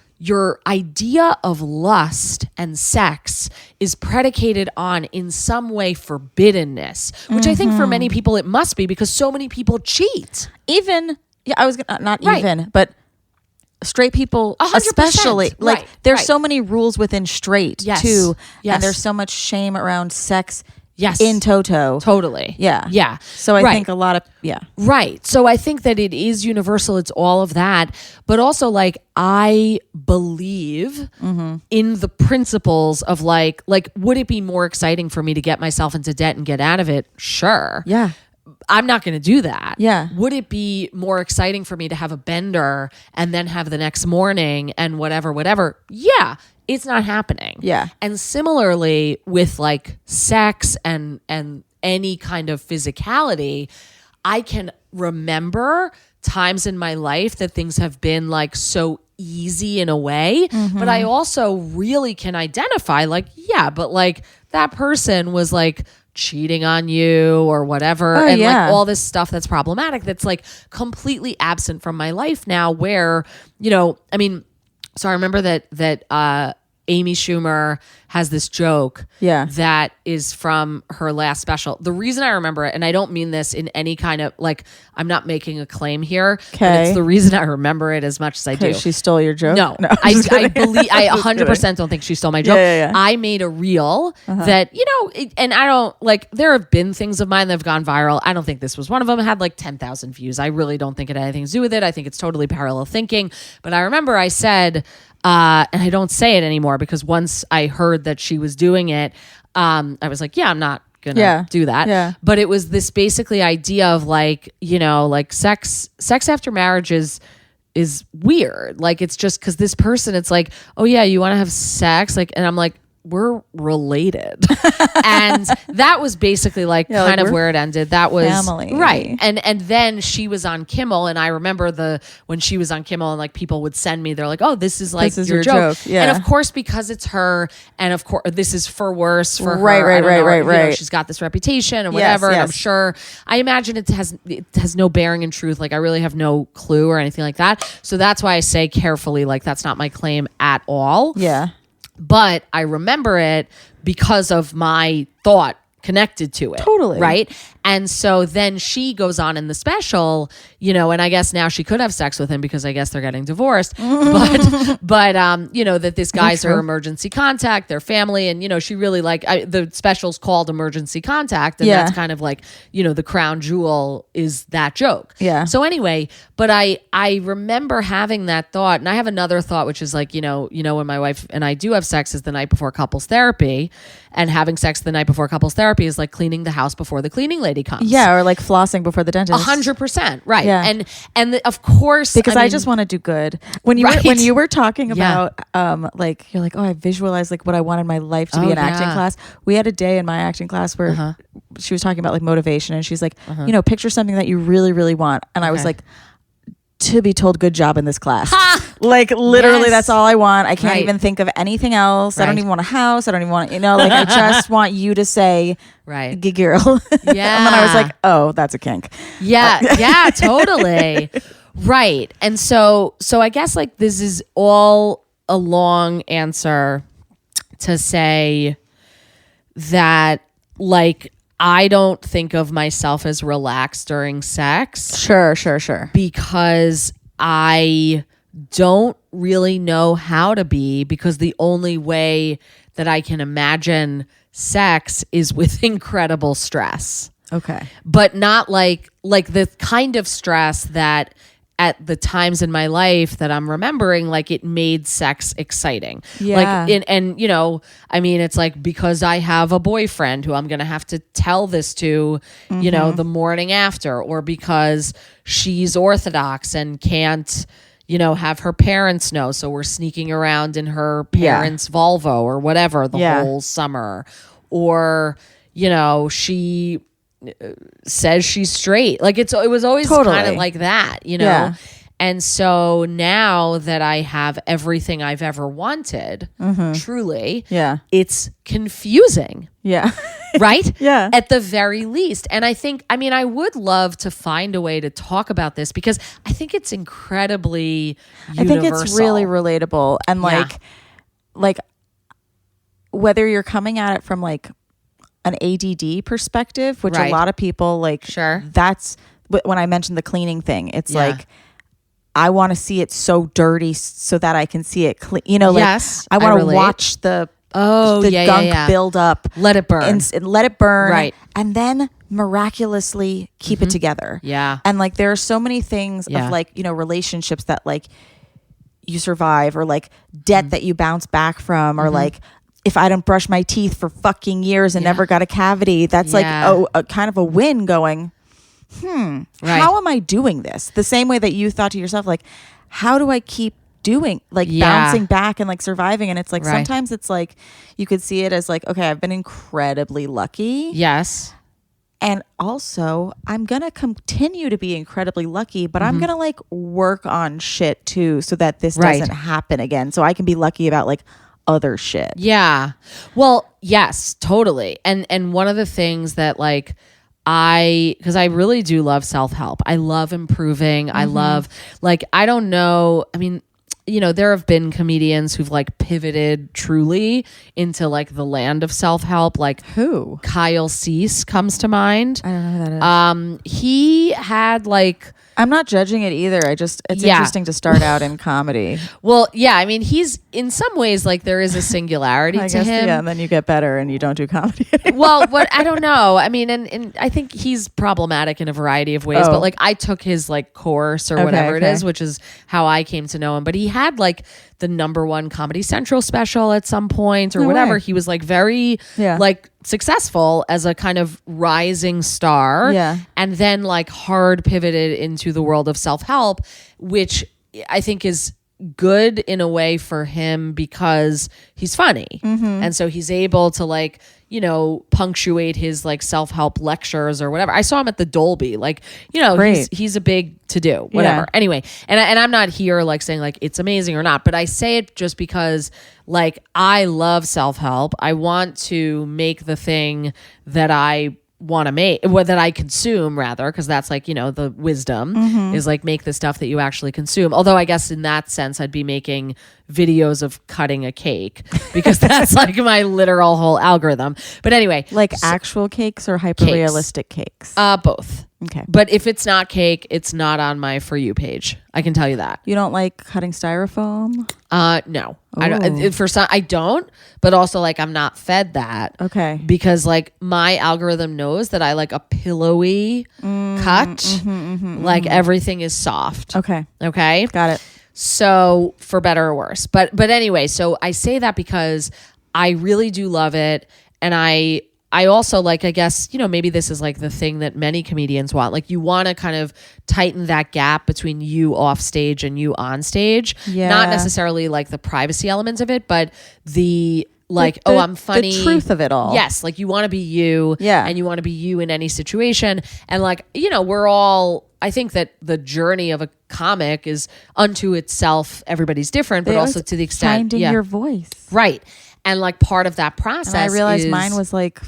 idea of lust and sex is predicated on in some way forbiddenness, which I think for many people it must be because so many people cheat. Even, I was gonna, not even, but straight people 100%. especially. Like Right. there's so many rules within straight too. Yes. And there's so much shame around sex Yes. in toto. Totally. Yeah. Yeah. So I think a lot of, Right. So I think that it is universal. It's all of that. But also like I believe in the principles of like, would it be more exciting for me to get myself into debt and get out of it? Sure. Yeah. I'm not going to do that. Yeah. Would it be more exciting for me to have a bender and then have the next morning and whatever? Yeah. It's not happening. Yeah. And similarly with like sex and any kind of physicality, I can remember times in my life that things have been like so easy in a way, but I also really can identify like, but like that person was like cheating on you or whatever. Like all this stuff that's problematic that's like completely absent from my life now where, you know, I mean, so I remember that Amy Schumer has this joke that is from her last special. The reason I remember it, and I don't mean this in any kind of like, I'm not making a claim here, but it's the reason I remember it as much as I do. She stole your joke? No, I believe, I 100% don't think she stole my joke. Yeah. I made a reel that, you know, and I don't like, there have been things of mine that have gone viral. I don't think this was one of them. It had like 10,000 views. I really don't think it had anything to do with it. I think it's totally parallel thinking. But I remember I said, and I don't say it anymore because once I heard that she was doing it, I was like, I'm not gonna do that. Yeah. But it was this basically idea of like, you know, like sex after marriage is weird. Like it's just because this person, it's like, oh yeah, you want to have sex, like, and I'm like, we're related. And that was basically like kind of where it ended. That was family. Right. And then she was on Kimmel and I remember when she was on Kimmel and like people would send me, they're like, oh, this is like your joke. Yeah. And of course, because it's her and of course this is for worse for her. Right. You know, she's got this reputation and whatever. And I'm sure, I imagine it has no bearing in truth. Like I really have no clue or anything like that. So that's why I say carefully, like that's not my claim at all. Yeah. But I remember it because of my thought connected to it. Totally. Right. And so then she goes on in the special, you know, and I guess now she could have sex with him because I guess they're getting divorced. But you know, that this guy's her emergency contact, their family. And, you know, she really the special's called Emergency Contact. And that's kind of like, you know, the crown jewel is that joke. Yeah. So anyway, but I remember having that thought. And I have another thought, which is like, you know, when my wife and I do have sex is the night before couples therapy. And having sex the night before couples therapy is like cleaning the house before the cleaning lady comes. Yeah, or like flossing before the dentist. 100%, right? Yeah. And of course, because I just want to do good. When you were talking about like you're like, oh, I visualized like what I wanted my life to be in acting class. We had a day in my acting class where she was talking about like motivation, and she's like, you know, picture something that you really, really want, and I was like, to be told good job in this class. Like literally that's all I want. I can't even think of anything else. I don't even want a house. I don't even want, you know, like I just want you to say good girl. Yeah. And then I was like, oh, that's a kink. Yeah, totally. Right. And so I guess like this is all a long answer to say that like I don't think of myself as relaxed during sex. Sure. Because I don't really know how to be, because the only way that I can imagine sex is with incredible stress. Okay. But not like the kind of stress that at the times in my life that I'm remembering, like it made sex exciting. Yeah. Like, and you know, I mean, it's like, because I have a boyfriend who I'm going to have to tell this to, you know, the morning after, or because she's Orthodox and can't, you know, have her parents know. So we're sneaking around in her parents' Volvo or whatever the whole summer. Or, you know, she says she's straight. Like it was always kind of like that, you know? Yeah. And so now that I have everything I've ever wanted, truly, it's confusing. Yeah. Right? Yeah. At the very least. And I think, I mean, I would love to find a way to talk about this, because I think it's incredibly universal. I think it's really relatable. And like whether you're coming at it from like an ADD perspective, which a lot of people like, that's when I mentioned the cleaning thing, it's like, I want to see it so dirty so that I can see it clean. You know, like I want to watch the gunk build up. Let it burn. And let it burn. Right. And then miraculously keep it together. Yeah. And like there are so many things of like, you know, relationships that like you survive, or like debt that you bounce back from, or like, if I don't brush my teeth for fucking years and never got a cavity, that's like a kind of a win going, how am I doing this? The same way that you thought to yourself, like, how do I keep doing, like bouncing back and like surviving? And it's like, sometimes it's like, you could see it as like, okay, I've been incredibly lucky. Yes. And also I'm going to continue to be incredibly lucky, but I'm going to like work on shit too, so that this doesn't happen again. So I can be lucky about like other shit. Yeah. Well, yes, totally. And one of the things that like because I really do love self-help. I love improving. I love, like, I don't know. I mean, you know, there have been comedians who've like pivoted truly into like the land of self-help. Like who? Kyle Cease comes to mind. I don't know who that is. He had like, I'm not judging it either. It's interesting to start out in comedy. Well, yeah, I mean, he's in some ways like there is a singularity to him. Yeah, and then you get better and you don't do comedy anymore. Well, what I don't know. I mean, and I think he's problematic in a variety of ways, but like I took his like course or whatever it is, which is how I came to know him. But he had like the #1 Comedy Central special at some point or whatever. He was like very like successful as a kind of rising star, and then like hard pivoted into the world of self-help, which I think is good in a way for him because he's funny, and so he's able to like, you know, punctuate his like self-help lectures or whatever. I saw him at the Dolby, like, you know, he's a big to do, whatever. Anyway, and I'm not here like saying like it's amazing or not, but I say it just because like I love self-help. I want to make the thing that I want to make, what that I consume rather, because that's like, you know, the wisdom is like make the stuff that you actually consume. Although I guess in that sense I'd be making videos of cutting a cake, because that's like my literal whole algorithm. But anyway, like actual cakes or hyper realistic cakes? Both. Okay. But if it's not cake, it's not on my For You page. I can tell you that. You don't like cutting styrofoam? No. I don't, for some, I don't, but also like I'm not fed that. Okay. Because like my algorithm knows that I like a pillowy cut. Like everything is soft. Okay. Okay. Got it. So for better or worse. But anyway, so I say that because I really do love it. And I also like, I guess, you know, maybe this is like the thing that many comedians want. Like you want to kind of tighten that gap between you off stage and you on stage. Yeah. Not necessarily like the privacy elements of it, but the like, I'm funny. The truth of it all. Yes. Like you want to be you. Yeah. And you want to be you in any situation. And like, you know, we're all, I think that the journey of a comic is unto itself. Everybody's different, but also to the extent. Finding your voice. Right. And like part of that process, and I realized mine was like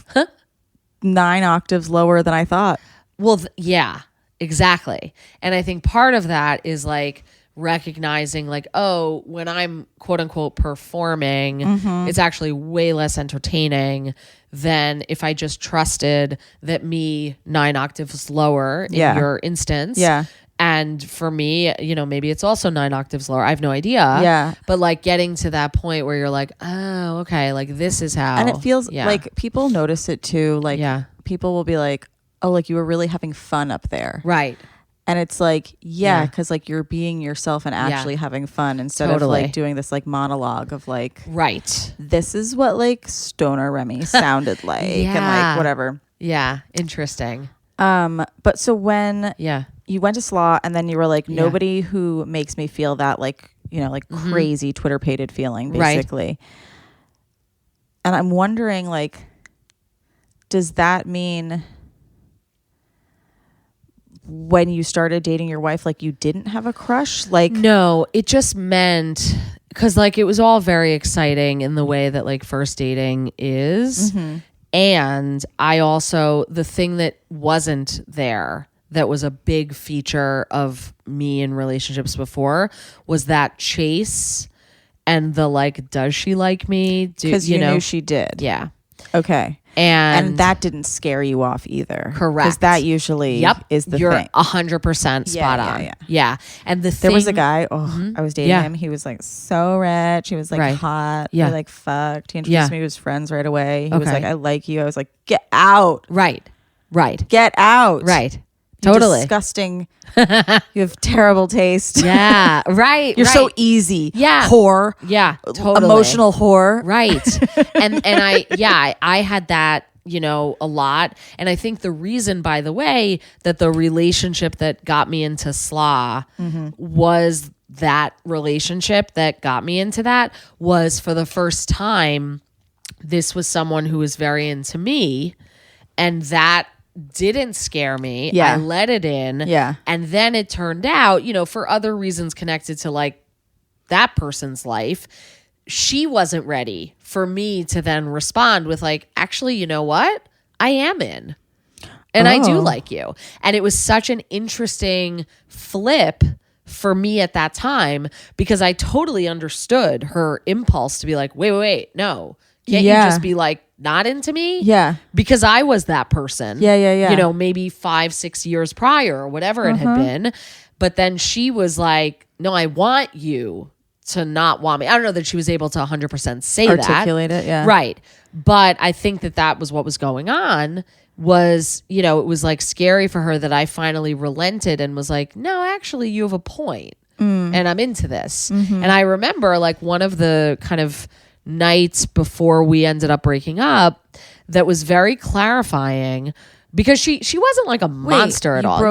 9 octaves lower than I thought. Well, yeah, exactly. And I think part of that is like recognizing like, oh, when I'm quote unquote performing, it's actually way less entertaining than if I just trusted that me 9 octaves lower in your instance And for me, maybe it's also 9 octaves lower. I have no idea. Yeah. But like getting to that point where you're like, oh, okay, like this is how. And it feels like people notice it too. Like people will be like, oh, like you were really having fun up there. Right. And it's like, because like you're being yourself and actually having fun instead of like doing this like monologue of like, right, this is what like Stoner Remy sounded like and like whatever. Yeah. Interesting. But so when you went to SLAA and then you were like, nobody who makes me feel that like, like crazy Twitter-pated feeling basically. Right. And I'm wondering like, does that mean when you started dating your wife, like you didn't have a crush? Like, no, it just meant because like it was all very exciting in the way that like first dating is. Mm-hmm. And I also, the thing that wasn't there that was a big feature of me in relationships before was that chase and the like, does she like me? Because you knew she did. Yeah. Okay. And that didn't scare you off either. Correct. Because that usually is the You're thing. 100% spot on. Yeah. And there was a guy, I was dating him. He was like so rich. He was like hot. Yeah. We like fucked. He introduced me to his friends right away. He was like, I like you. I was like, get out. Right. Get out. Right. Totally. Disgusting. You have terrible taste. Yeah. Right. You're so easy. Yeah. Whore. Yeah. Totally. Emotional whore. Right. and I had that, a lot. And I think the reason, by the way, that the relationship that got me into SLAA was that relationship that got me into that was for the first time, this was someone who was very into me, and that didn't scare me. I let it in. Yeah. And then it turned out, for other reasons connected to like that person's life, she wasn't ready for me to then respond with like, actually, you know what? I am in. And I do like you. And it was such an interesting flip for me at that time because I totally understood her impulse to be like, wait, no. Can't you just be like, not into me? Yeah. Because I was that person. Yeah. Maybe 5-6 years prior or whatever it had been. But then she was like, no, I want you to not want me. I don't know that she was able to 100% say that. Articulate it, yeah. Right. But I think that was what was going on was, it was like scary for her that I finally relented and was like, no, actually you have a point. And I'm into this. And I remember like one of the kind of nights before we ended up breaking up that was very clarifying because she wasn't like a monster at all.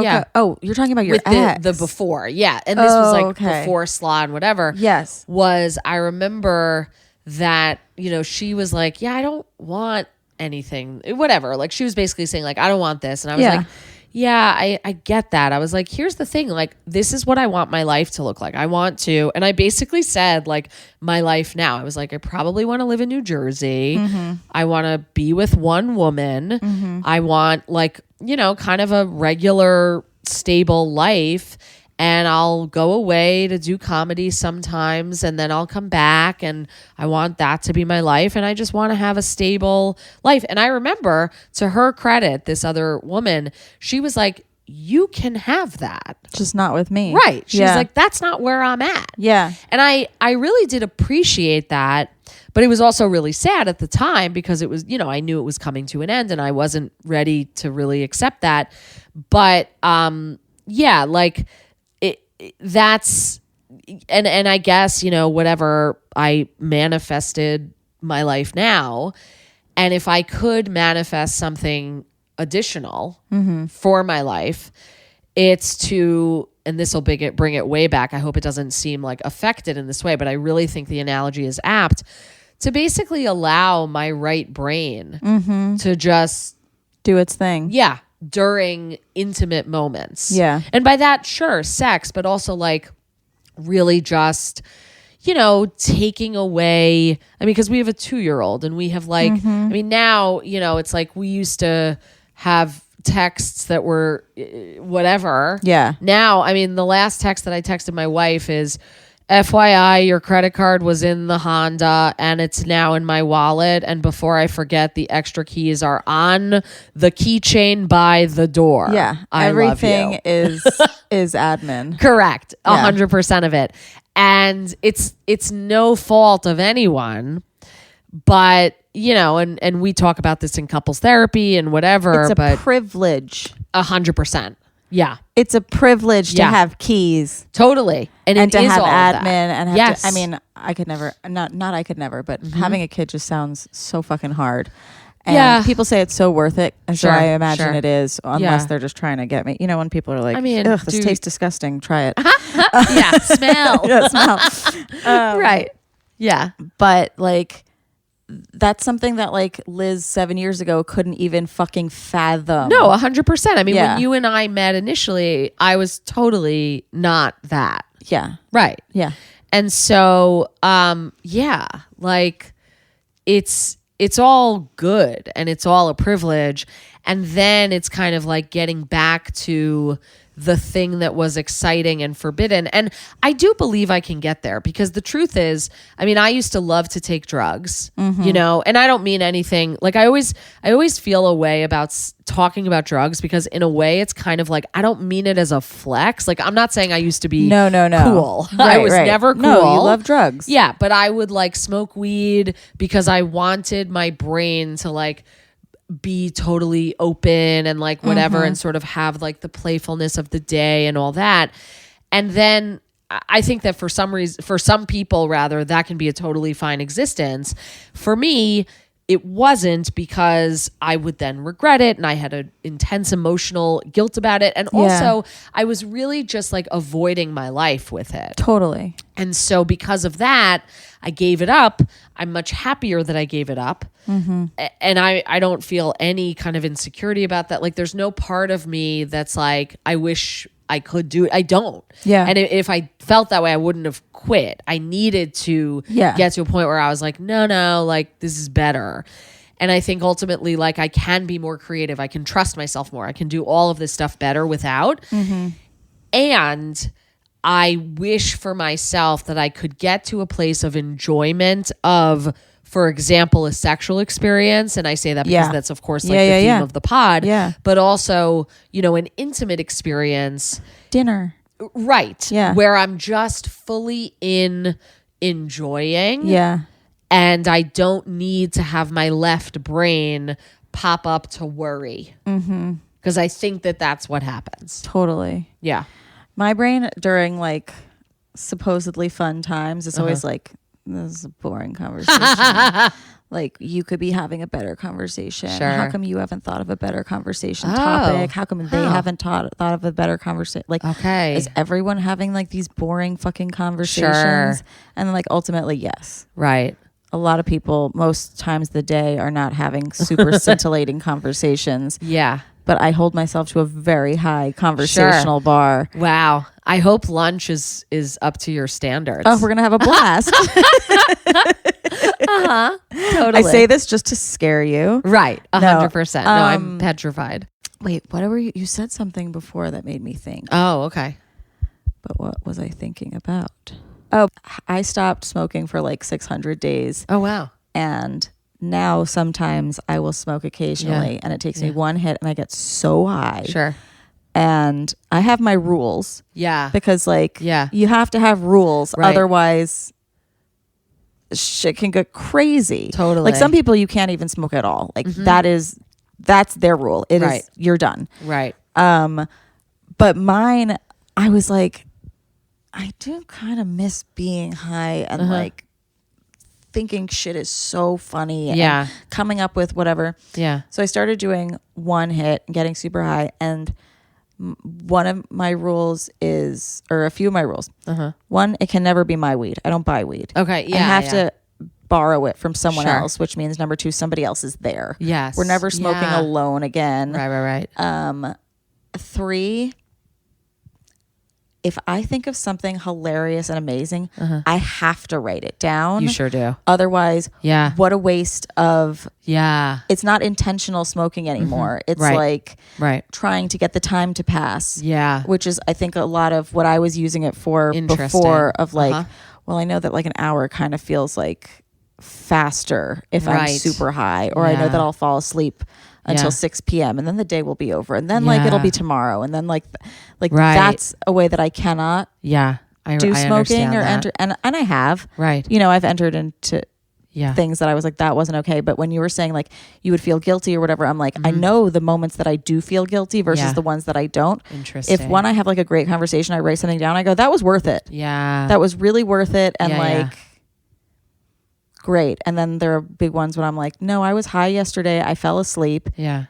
You're talking about your ex. The before. Yeah. And this was like before SLAA and whatever. Yes. I remember that, she was like, yeah, I don't want anything, whatever. Like she was basically saying like, I don't want this. And I was like, yeah, I get that. I was like, here's the thing. Like, this is what I want my life to look like. I want to, and I basically said like my life now, I was like, I probably want to live in New Jersey. I want to be with one woman. I want like, kind of a regular, stable life. And I'll go away to do comedy sometimes and then I'll come back and I want that to be my life. And I just want to have a stable life. And I remember, to her credit, this other woman, she was like, you can have that. Just not with me. Right. She's like, that's not where I'm at. Yeah. And I really did appreciate that. But it was also really sad at the time because it was, I knew it was coming to an end and I wasn't ready to really accept that. But like... that's and I guess whatever I manifested my life now, and if I could manifest something additional for my life, it's to, and this will bring it way back, I hope it doesn't seem like affected in this way, but I really think the analogy is apt, to basically allow my right brain to just do its thing. Yeah. During intimate moments. Yeah. And by that, sure, sex, but also like really just, taking away, I mean, because we have a 2-year-old and we have like, I mean, now, it's like we used to have texts that were whatever. Yeah. Now, I mean, the last text that I texted my wife is, FYI, your credit card was in the Honda and it's now in my wallet. And before I forget, the extra keys are on the keychain by the door. Yeah. Everything is admin. Correct. 100% of it. And it's no fault of anyone, but and we talk about this in couples therapy and whatever. It's a privilege. 100%. Yeah. It's a privilege to have keys. Totally. And to have all admin and have yes. I mean, I could never, not I could never, but having a kid just sounds so fucking hard. And people say it's so worth it. And so I imagine it is, unless they're just trying to get me. When people are like, ugh, this tastes disgusting. Try it. Smell. Smell. Right. Yeah. But that's something that Liz 7 years ago couldn't even fucking fathom. No, 100%. I mean, when you and I met initially, I was totally not that. Yeah. Right. Yeah. And so, it's all good and it's all a privilege. And then it's kind of like getting back to the thing that was exciting and forbidden. And I do believe I can get there because the truth is, I mean, I used to love to take drugs, and I don't mean anything like I always feel a way about talking about drugs because in a way it's kind of like, I don't mean it as a flex. Like, I'm not saying I used to be no cool. Right, I was never cool. No, you love drugs. Yeah. But I would smoke weed because I wanted my brain to be totally open and whatever and sort of have the playfulness of the day and all that. And then I think that for some people rather, that can be a totally fine existence. For me, it wasn't because I would then regret it and I had an intense emotional guilt about it. And also I was really just avoiding my life with it. Totally. And so because of that, I gave it up. I'm much happier that I gave it up. And I don't feel any kind of insecurity about that. There's no part of me that's I wish I could do it. I don't. Yeah. And if I felt that way, I wouldn't have quit. I needed to get to a point where I was no, this is better. And I think ultimately, I can be more creative. I can trust myself more. I can do all of this stuff better without. And I wish for myself that I could get to a place of enjoyment of, for example, a sexual experience. And I say that because that's, of course, the theme of the pod. Yeah. But also, an intimate experience. Dinner. Right. Yeah. Where I'm just fully enjoying. Yeah. And I don't need to have my left brain pop up to worry. Because I think that that's what happens. Totally. Yeah. My brain during supposedly fun times is always this is a boring conversation. You could be having a better conversation. Sure. How come you haven't thought of a better conversation topic? How come they haven't thought of a better conversation? Okay. Is everyone having these boring fucking conversations? Sure. And then ultimately, yes. Right. A lot of people most times of the day are not having super scintillating conversations. Yeah. But I hold myself to a very high conversational bar. Wow. I hope lunch is up to your standards. Oh, we're going to have a blast. Totally. I say this just to scare you. Right. 100%. No, I'm petrified. Wait, whatever you said something before that made me think. Oh, okay. But what was I thinking about? Oh, I stopped smoking for 600 days. Oh, wow. And now sometimes I will smoke occasionally and it takes me one hit and I get so high. Sure. And I have my rules. Yeah. Because you have to have rules. Right. Otherwise shit can get crazy. Totally. Some people you can't even smoke at all. That's their rule. It is you're done. Right. But mine, I was I do kind of miss being high and thinking shit is so funny and coming up with whatever. Yeah. So I started doing one hit and getting super high. And one of my rules is, or a few of my rules. One, it can never be my weed. I don't buy weed. Okay. Yeah. I have to borrow it from someone Sure. else, which means number two, somebody else is there. Yes. We're never smoking alone again. Right. Three, if I think of something hilarious and amazing, I have to write it down. You sure do. Otherwise, Yeah. what a waste of, Yeah. it's not intentional smoking anymore. It's like trying to get the time to pass. Yeah. Which is, I think, a lot of what I was using it for before of like, well, I know that like an hour kind of feels like faster if I'm super high, or I know that I'll fall asleep until 6 p.m. and then the day will be over, and then like it'll be tomorrow, and then like that's a way that I cannot do smoking or enter, and I have you know, I've entered into things that I was like, that wasn't okay. But when you were saying like you would feel guilty or whatever, I'm like, I know the moments that I do feel guilty versus the ones that I don't. Interesting. If one, I have like a great conversation, I write something down, I go, that was worth it. Yeah. That was really worth it. And like great. And then there are big ones when I'm like, no, I was high yesterday. I fell asleep. Yeah.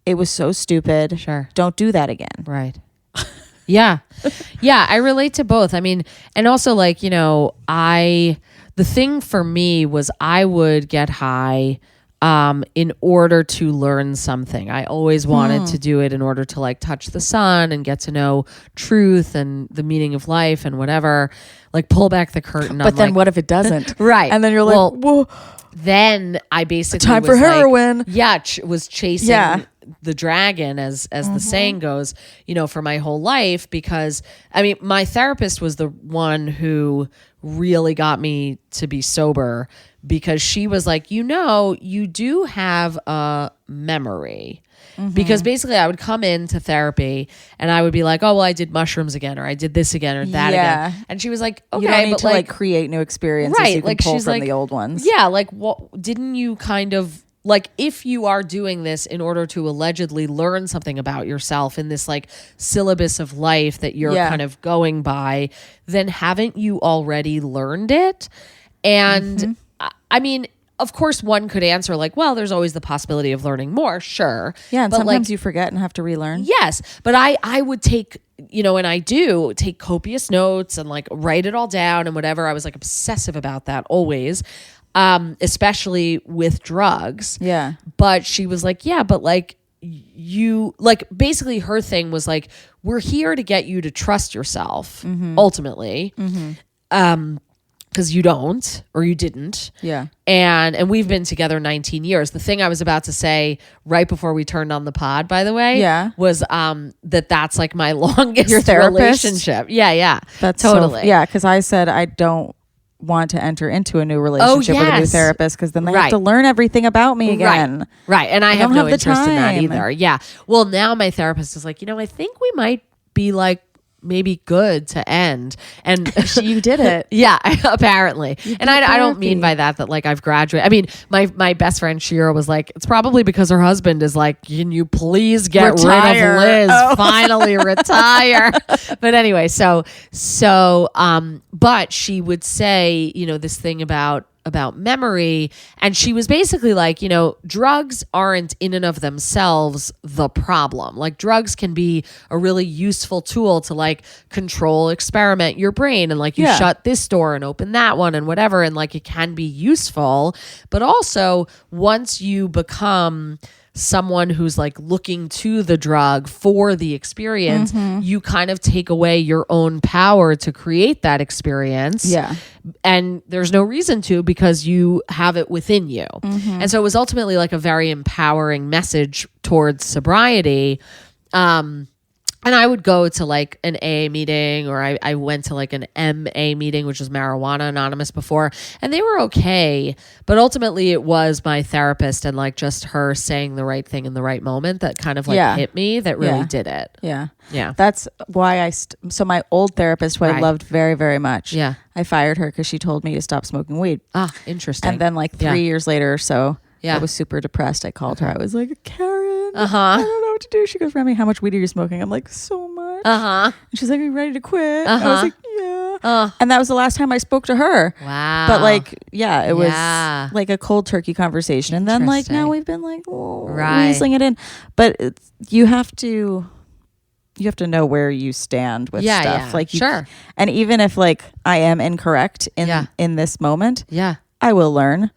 It was so stupid. Sure. Don't do that again. Right. Yeah. Yeah. I relate to both. I mean, and also like, you know, the thing for me was I would get high in order to learn something. I always wanted to do it in order to like touch the sun and get to know truth and the meaning of life and whatever, like pull back the curtain. But then like, what if it doesn't? Right. And then you're like, whoa. Then I basically time for heroin. Was chasing the dragon, as the saying goes, you know, for my whole life, because I mean, my therapist was the one who really got me to be sober, because she was like, you know, you do have a memory. Because basically I would come into therapy and I would be like, oh, well, I did mushrooms again, or I did this again, or that again. And she was like, okay, you don't need but to like create new experiences. Right, you can like pull she's from like, the old ones. Yeah, like what didn't you kind of like, if you are doing this in order to allegedly learn something about yourself in this like syllabus of life that you're kind of going by, then haven't you already learned it? And I mean, of course, one could answer like, well, there's always the possibility of learning more. Sure. Yeah. And but sometimes like, you forget and have to relearn. Yes. But I would take, you know, and I do take copious notes and like write it all down and whatever. I was like obsessive about that always, especially with drugs. Yeah. But she was like, yeah, but like you, like basically her thing was like, we're here to get you to trust yourself ultimately. Because you don't, or you didn't. Yeah. And we've been together 19 years. The thing I was about to say right before we turned on the pod, by the way, was that's like my longest Your therapist? relationship. Yeah, yeah. That's totally. Yeah, because I said I don't want to enter into a new relationship with a new therapist, because then they have to learn everything about me again. Right. And I have no the interest in that time. either. Yeah. Well, now my therapist is like, you know, I think we might be like, maybe good to end. And you did it. Yeah, apparently. And I don't mean by that like I've graduated. I mean, my best friend Shira was like, it's probably because her husband is like, can you please get rid of Liz? Finally retire. But anyway, so but she would say, you know, this thing about memory, and she was basically like, you know, drugs aren't in and of themselves the problem. Like drugs can be a really useful tool to like control, experiment your brain, and like you shut this door and open that one and whatever, and like it can be useful. But also once you become someone who's like looking to the drug for the experience, you kind of take away your own power to create that experience. Yeah. And there's no reason to, because you have it within you. And so it was ultimately like a very empowering message towards sobriety. And I would go to like an AA meeting, or I went to like an MA meeting, which was Marijuana Anonymous before, and they were okay. But ultimately it was my therapist and like just her saying the right thing in the right moment that kind of like hit me, that really did it. Yeah. Yeah. That's why so my old therapist, who I loved very, very much. Yeah. I fired her because she told me to stop smoking weed. Ah, interesting. And then like 3 years later or so, I was super depressed. I called her. I was like, Karen, I don't know what to do. She goes, Remy, how much weed are you smoking? I'm like, so much. And she's like, are you ready to quit? I was like, yeah. And that was the last time I spoke to her. Wow. But like, it was like a cold turkey conversation. And then like now we've been like, weaseling it in. But you have to know where you stand with stuff. Like, and even if like I am incorrect in this moment, I will learn.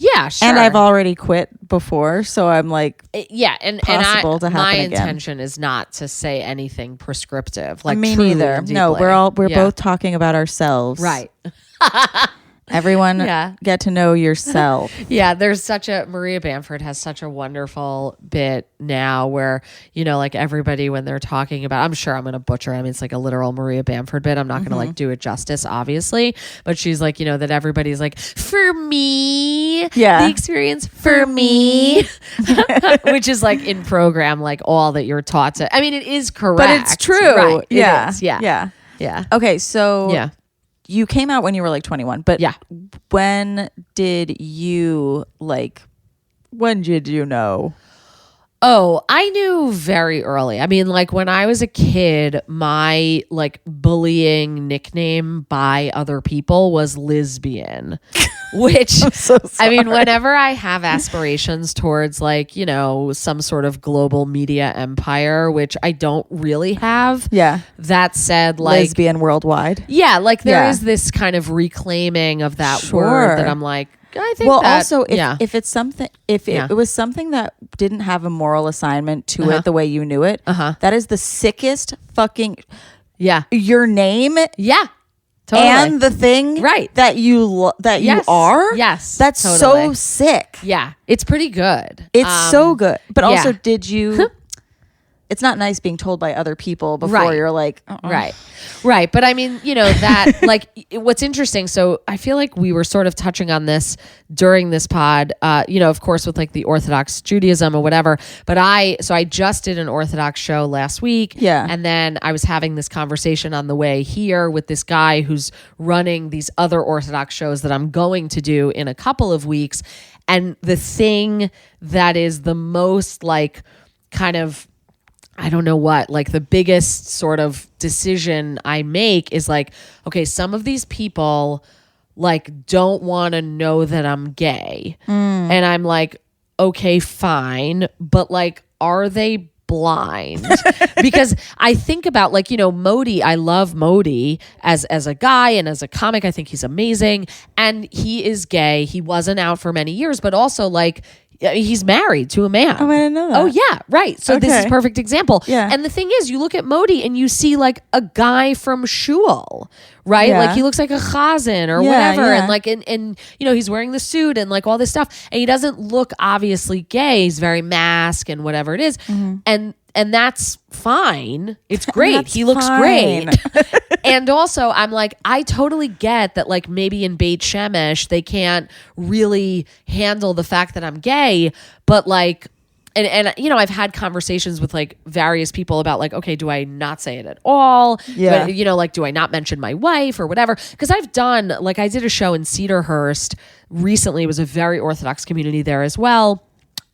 Yeah, sure. And I've already quit before, so I'm like, possible to happen my again. intention is not to say anything prescriptive. Like me truly neither. and No, deeply. we're both talking about ourselves. Right. Everyone get to know yourself. Yeah, Maria Bamford has such a wonderful bit now where, like everybody when they're talking about, I'm sure I'm going to butcher. I mean, it's like a literal Maria Bamford bit. I'm not going to like do it justice, obviously. But she's like, that everybody's like, for me, the experience for me, which is like in program, like all that you're taught to. I mean, it is correct. But it's true. Right. Yeah. It is. Yeah. Yeah. Okay, so you came out when you were like 21, but when did you know? Oh, I knew very early. I mean, like when I was a kid, my like bullying nickname by other people was lesbian, which I mean, whenever I have aspirations towards like, some sort of global media empire, which I don't really have. Yeah. That said, like lesbian worldwide. Yeah. Like there is this kind of reclaiming of that word that I'm like, I think also if it's something, if it was something that didn't have a moral assignment to it the way you knew it, that is the sickest fucking your name totally. And the thing that you are that's so sick. It's pretty good. It's so good. But also did you it's not nice being told by other people before you're like, Right. But I mean, that like what's interesting. So I feel like we were sort of touching on this during this pod, of course, with like the Orthodox Judaism or whatever. But I just did an Orthodox show last week. Yeah. And then I was having this conversation on the way here with this guy who's running these other Orthodox shows that I'm going to do in a couple of weeks. And the thing that is the most like kind of, I don't know what, like the biggest sort of decision I make is like, okay, some of these people like don't want to know that I'm gay. And I'm like, okay, fine. But like, are they blind? Because I think about like, Modi, I love Modi as a guy and as a comic. I think he's amazing. And he is gay. He wasn't out for many years, but also like, he's married to a man. Oh, I didn't know that. Oh, yeah, right. So this is a perfect example. Yeah. And the thing is, you look at Modi and you see like a guy from Shul, right? Yeah. Like he looks like a chazan or whatever. Yeah. And like, and he's wearing the suit and like all this stuff. And he doesn't look obviously gay. He's very mask and whatever it is. Mm-hmm. And that's fine. It's great. He looks great. And also I'm like, I totally get that like maybe in Beit Shemesh, they can't really handle the fact that I'm gay, but like, and I've had conversations with like various people about like, okay, do I not say it at all? Yeah. But, like, do I not mention my wife or whatever? Because I've done, like I did a show in Cedarhurst recently. It was a very Orthodox community there as well.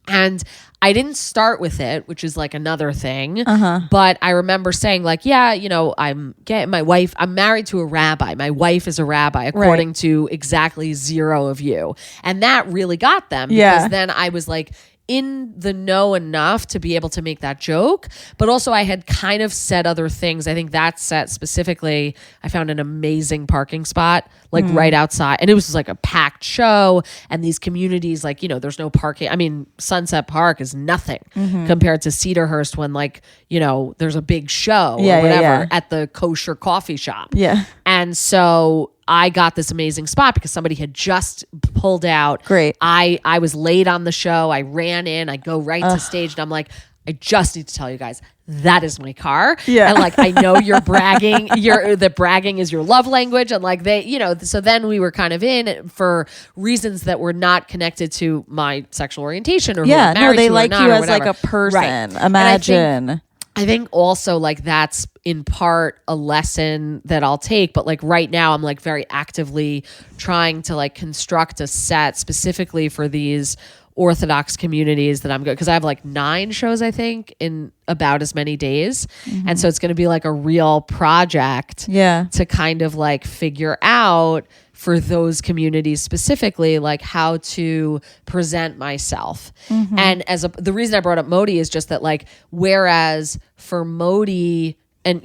And I didn't start with it, which is like another thing. But I remember saying like, I'm gay. My wife, I'm married to a rabbi. My wife is a rabbi, according to exactly 0 of you. And that really got them because then I was like in the know enough to be able to make that joke. But also I had kind of said other things. I think that set specifically, I found an amazing parking spot, like right outside. And it was just like a packed show. And these communities, like, there's no parking. I mean, Sunset Park is nothing compared to Cedarhurst when like, there's a big show or whatever at the kosher coffee shop. Yeah. And so I got this amazing spot because somebody had just pulled out. Great. I was late on the show. I ran in. I go right to stage and I'm like, I just need to tell you guys, that is my car. Yeah. And like, I know you're bragging. The bragging is your love language. And like so then we were kind of in for reasons that were not connected to my sexual orientation or who I'm married they to like or not you or as whatever. like a person. Right. Imagine. I think also like that's in part a lesson that I'll take, but like right now I'm like very actively trying to like construct a set specifically for these Orthodox communities that I'm good because I have like 9 shows I think in about as many days. And so it's going to be like a real project to kind of like figure out for those communities specifically, like how to present myself. And the reason I brought up Modi is just that like, whereas for Modi, and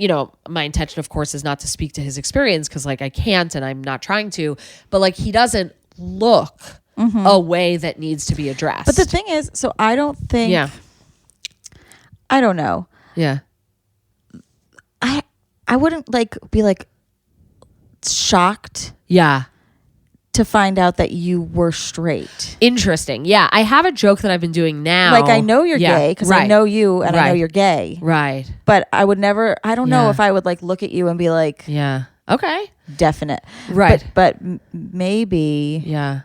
my intention of course is not to speak to his experience because like I can't and I'm not trying to, but like he doesn't look a way that needs to be addressed. But the thing is, so I don't think. Yeah. I don't know. Yeah. I wouldn't be shocked. Yeah. To find out that you were straight. Interesting. Yeah. I have a joke that I've been doing now. Like, I know you're gay because I know you and I know you're gay. Right. But I would never, I don't know if I would look at you and be like, yeah. Okay. Definite. Right. But maybe. Yeah.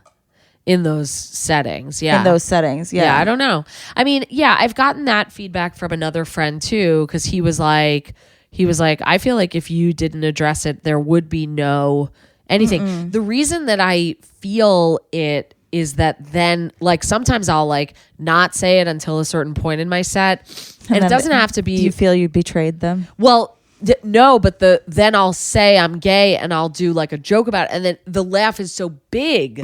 In those settings. Yeah. In those settings. Yeah. Yeah. I don't know. I mean, yeah, I've gotten that feedback from another friend too, because he was like, I feel like if you didn't address it, there would be no anything. The reason that I feel it is that then sometimes I'll not say it until a certain point in my set. And it doesn't have to be. Do you feel you betrayed them? Well, no, but then I'll say I'm gay and I'll do a joke about it. And then the laugh is so big that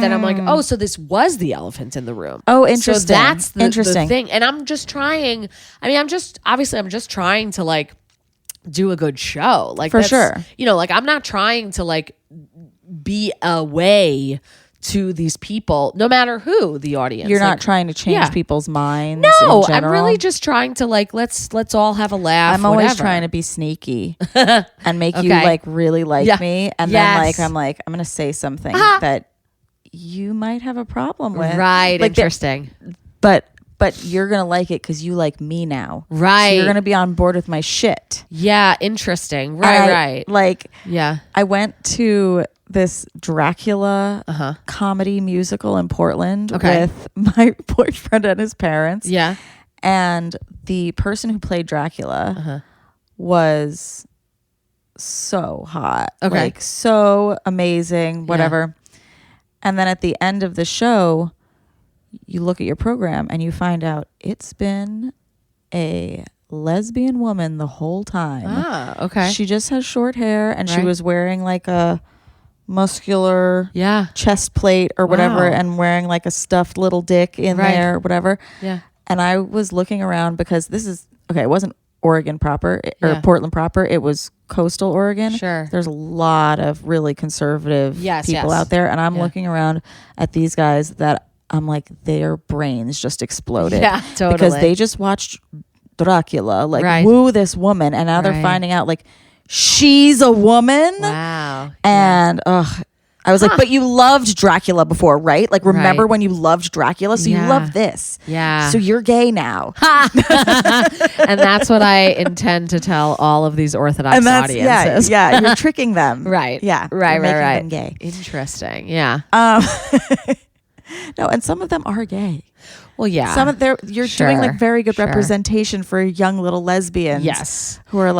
then I'm like, oh, so this was the elephant in the room. Oh, interesting. So that's the interesting thing. And I'm just trying. I mean, I'm just trying to do a good show. For sure. I'm not trying to be a way to these people, no matter who the audience. You're not trying to change people's minds. No, I'm really just trying to let's all have a laugh. I'm always trying to be sneaky and make you really like me, and then I'm gonna say something that you might have a problem with. Right. Interesting. But you're gonna like it because you like me now. Right. So you're gonna be on board with my shit. Yeah. Interesting. Right. Yeah. I went to this Dracula comedy musical in Portland with my boyfriend and his parents. Yeah. And the person who played Dracula was so hot. Okay. So amazing, whatever. Yeah. And then at the end of the show, you look at your program and you find out it's been a lesbian woman the whole time. Ah, okay. She just has short hair and she was wearing a muscular chest plate or whatever and wearing a stuffed little dick in there or whatever. Yeah. And I was looking around because it wasn't Oregon proper or Portland proper. It was coastal Oregon. Sure. There's a lot of really conservative people out there. And I'm looking around at these guys that I'm like, their brains just exploded. Yeah, totally. Because they just watched Dracula, woo this woman. And now they're finding out she's a woman. Wow. And I was like, but you loved Dracula before, right? Remember when you loved Dracula? So you love this. Yeah. So you're gay now. And that's what I intend to tell all of these Orthodox audiences. Yeah, you're tricking them. Right. Yeah. Right. Making them gay. Interesting. Yeah. No, and some of them are gay. Well, yeah. Some of you're doing very good representation for young little lesbians. Yes. Who are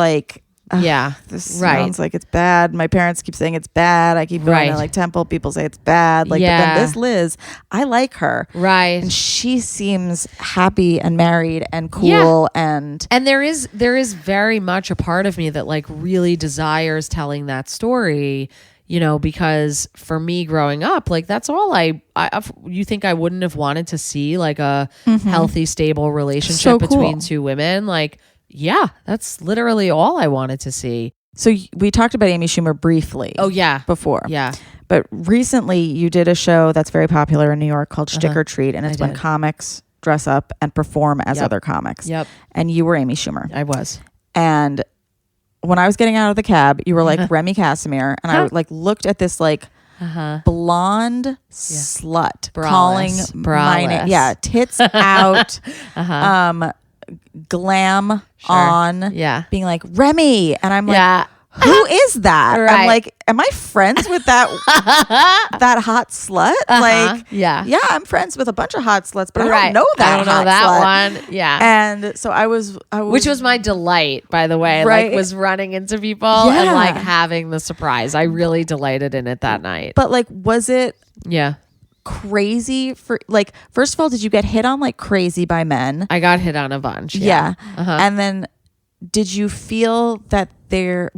this sounds like it's bad. My parents keep saying it's bad. I keep going to temple. People say it's bad. But then this Liz, I like her. Right. And she seems happy and married and cool and there is very much a part of me that really desires telling that story. Because for me growing up, that's all you think I wouldn't have wanted to see a healthy, stable relationship between two women. Yeah, that's literally all I wanted to see. So we talked about Amy Schumer briefly. Oh, yeah. Before. Yeah. But recently you did a show that's very popular in New York called Stick or Treat. And it's when comics dress up and perform as other comics. Yep. And you were Amy Schumer. I was. And when I was getting out of the cab, you were Remy Casimir. And I looked at this blonde slut calling my name. Yeah. Tits out. Glam on. Yeah. Being Remy. And I'm like, who is that? Right. I'm like, am I friends with that that hot slut? Yeah, I'm friends with a bunch of hot sluts, but I don't know that. I don't know that slut. one. Yeah. And so I was which was my delight, by the way. Right? Was running into people and having the surprise. I really delighted in it that night. But was it crazy for first of all, did you get hit on crazy by men? I got hit on a bunch. Yeah. And then did you feel that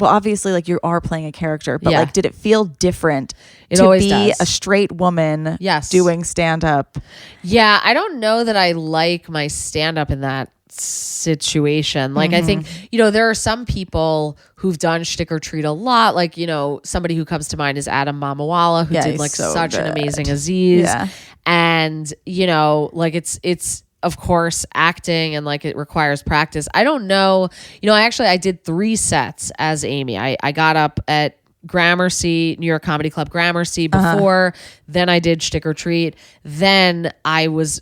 obviously you are playing a character, but did it feel different to be a straight woman doing stand up? Yeah, I don't know that I like my stand up in that situation. Like, I think, there are some people who've done shtick or treat a lot. Like, somebody who comes to mind is Adam Mamawala, who did like such an amazing Aziz. Yeah. And, like it's of course acting and like it requires practice. I don't know. I did 3 sets as Amy. I got up at Gramercy, New York Comedy Club Gramercy before, then I did Shtick or Treat. Then I was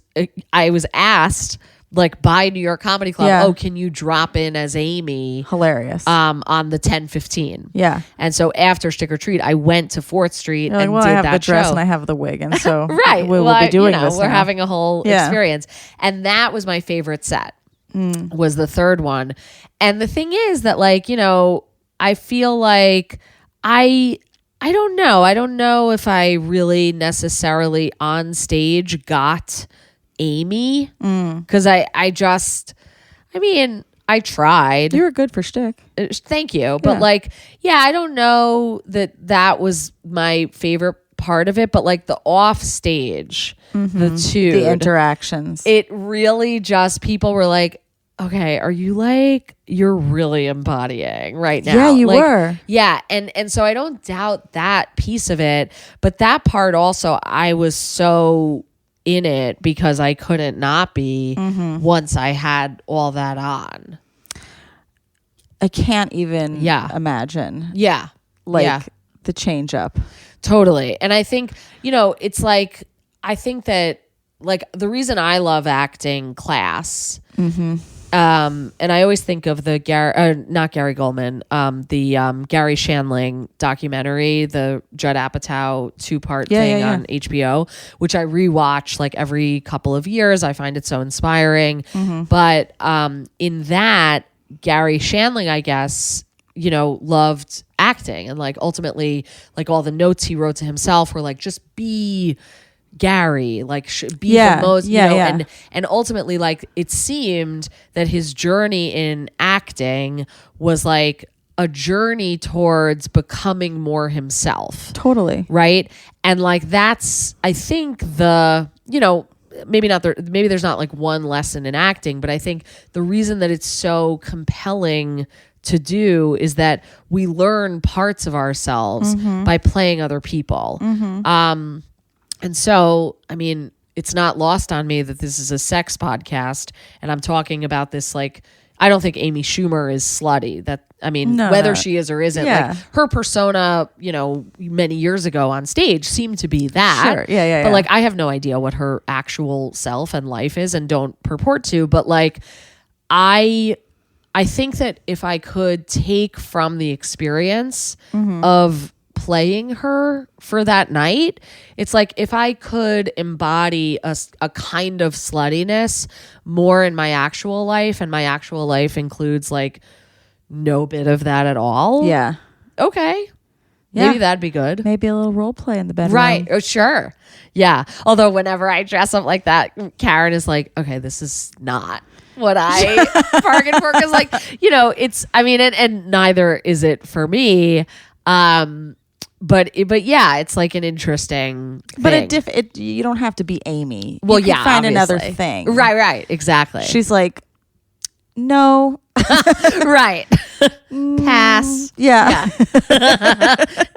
asked like by New York Comedy Club, oh, can you drop in as Amy? Hilarious. On the 10:15. Yeah. And so after Shtick or Treat, I went to 4th Street and did I have that the dress show. And I have the wig, and so right. we'll be doing this. We're now. having a whole experience, and that was my favorite set. Was the 3rd one, and the thing is that like I feel like I don't know. I don't know if I really necessarily on stage got Amy because I tried. You were good for shtick. Thank you. But I don't know that was my favorite part of it, but like the off stage, the interactions, it really just people were like, okay, are you like, you're really embodying right now? Yeah, you were. Yeah. And so I don't doubt that piece of it, but that part also, I was so in it because I couldn't not be once I had all that on. I can't even imagine. Yeah. The change up. Totally. And I think, it's like, I think that like the reason I love acting class, and I always think of the not Gary Goldman, the Gary Shandling documentary, the Judd Apatow 2-part thing on HBO, which I rewatch like every couple of years. I find it so inspiring. But in that, Gary Shandling, I guess, loved acting, and like ultimately, like all the notes he wrote to himself were like, just be Gary, like be the most, and ultimately, like it seemed that his journey in acting was like a journey towards becoming more himself. Totally. Right. And like, that's, I think maybe there's not like one lesson in acting, but I think the reason that it's so compelling to do is that we learn parts of ourselves by playing other people. And so, I mean, it's not lost on me that this is a sex podcast and I'm talking about this, like, I don't think Amy Schumer is slutty. Whether she is or isn't, like her persona, many years ago on stage seemed to be that. Sure. Yeah. But like, I have no idea what her actual self and life is and don't purport to, but like, I think that if I could take from the experience of playing her for that night, it's like if I could embody a kind of sluttiness more in my actual life, and my actual life includes like no bit of that at all. Yeah. Okay. Yeah. Maybe that'd be good. Maybe a little role play in the bedroom. Right. Oh, sure. Yeah. Although whenever I dress up like that, Karen is like, okay, this is not what I bargained for. Cause like, it's, and neither is it for me. But yeah, it's like an interesting thing. But you don't have to be Amy. Well, you can find obviously. another thing. Right, exactly. She's like, no. Right. Pass. Yeah.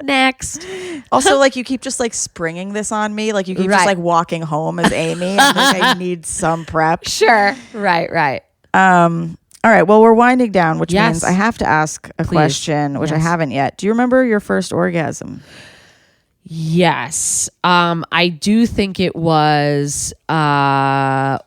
Next. Also, like, you keep just like springing this on me. Like, you keep just like walking home as Amy. I think I need some prep. Sure. Right. All right. Well, we're winding down, which means I have to ask a question, which I haven't yet. Do you remember your first orgasm? Yes. I do think it was, the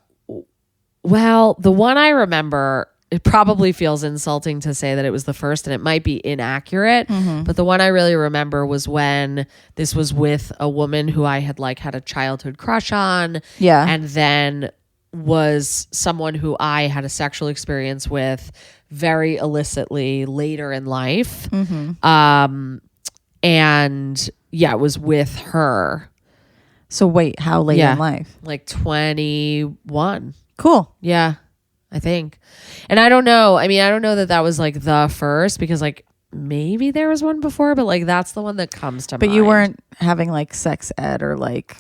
one I remember, it probably feels insulting to say that it was the first, and it might be inaccurate, but the one I really remember was when this was with a woman who I had like had a childhood crush on. Yeah. And then was someone who I had a sexual experience with very illicitly later in life. And yeah, it was with her. So wait, how late in life? Like 21. Cool. Yeah, I think. And I don't know. I don't know that was like the first, because like maybe there was one before, but like that's the one that comes to mind. But you weren't having like sex ed or like...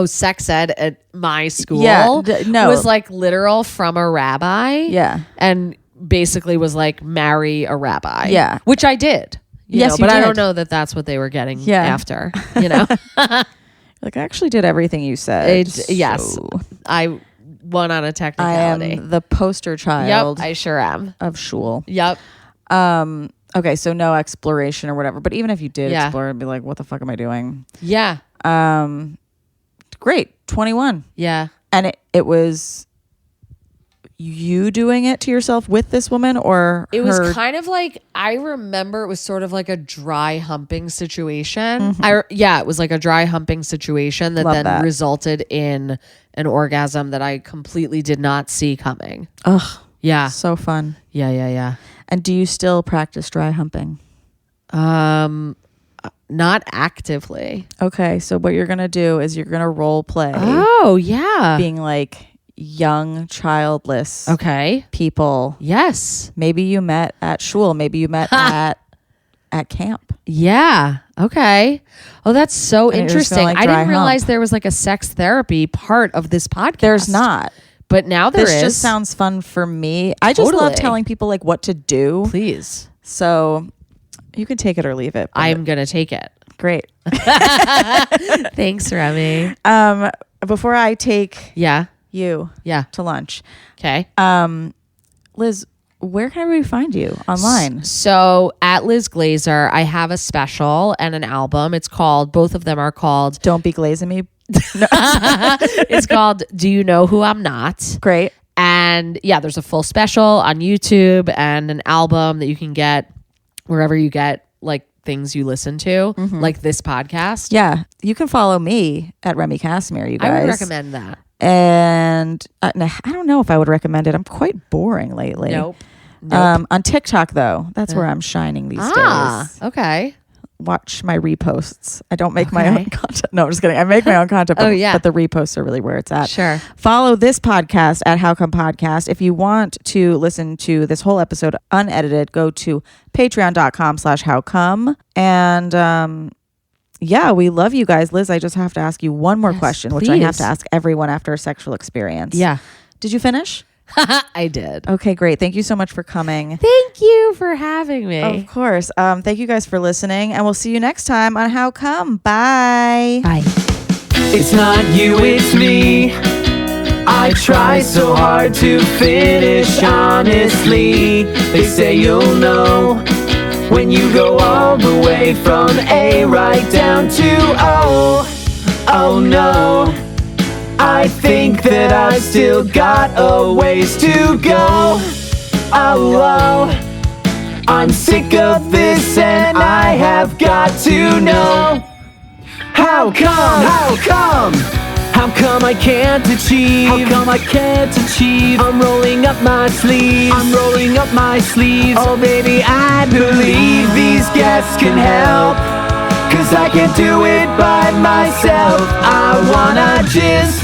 sex ed at my school no. was like literal from a rabbi. Yeah. And basically was like, marry a rabbi. Yeah. Which I did. Yes, but you I did. don't know that that's what they were getting Yeah. after, you know? Like, I actually did everything you said. Yes. So I won on a I technicality. am the poster child Yep, I sure am. of shul. Yep. Okay, so no exploration or whatever. But even if you did Yeah. explore, I'd be like, what the fuck am I doing? Yeah. Great. 21. Yeah. And it was you doing it to yourself with this woman, or It her? was kind of like, I remember it was sort of like a dry humping situation. It was like a dry humping situation that Love then that. resulted in an orgasm that I completely did not see coming. Ugh, Yeah. so fun. Yeah. And do you still practice dry humping? Not actively. Okay, so what you're gonna do is you're gonna role play Oh, yeah. being like young, childless Okay. people. Yes. Maybe you met at shul. Maybe you met at camp. Yeah. Okay. Oh, that's so And you're just gonna, interesting. like, I dry didn't realize hump. there was like a sex therapy part of this podcast. There's not. But now there is. This just sounds fun for me. I just love Totally. telling people like what to do. Please. So you can take it or leave it. but I'm going to take it. great. Thanks, Remy. Before I take Yeah. you Yeah. to lunch, Okay. Liz, where can everybody find you online? So at Liz Glazer, I have a special and an album. Both of them are called, Don't be glazing me. it's called Do You Know Who I'm Not? Great. And yeah, there's a full special on YouTube and an album that you can get wherever you get like things you listen to, like this podcast. Yeah, you can follow me at Remy Casimir, you guys. I would recommend that. And no, I don't know if I would recommend it. I'm quite boring lately. Nope. On TikTok, though, that's where I'm shining these days. Okay. Watch my reposts. I don't make my own content. No, I'm just kidding. I make my own content, but, but the reposts are really where it's at. Sure. Follow this podcast at How Come Podcast. If you want to listen to this whole episode unedited, go to patreon.com/howcome. And yeah, we love you guys. Liz, I just have to ask you one more question, which I have to ask everyone after a sexual experience. Yeah. Did you finish? I did. Okay, great. Thank you so much for coming. Thank you for having me. Of course. Thank you guys for listening, and we'll see you next time on How Come. Bye. Bye. It's not you, it's me. I try so hard to finish honestly. They say you'll know when you go all the way from A right down to O. Oh no, I think that I still got a ways to go. Oh, I'm sick of this and I have got to know. How come? How come? How come I can't achieve? How come I can't achieve? I'm rolling up my sleeves. I'm rolling up my sleeves. Oh baby, I believe these guests can help. 'Cause I can't do it by myself. I wanna jizz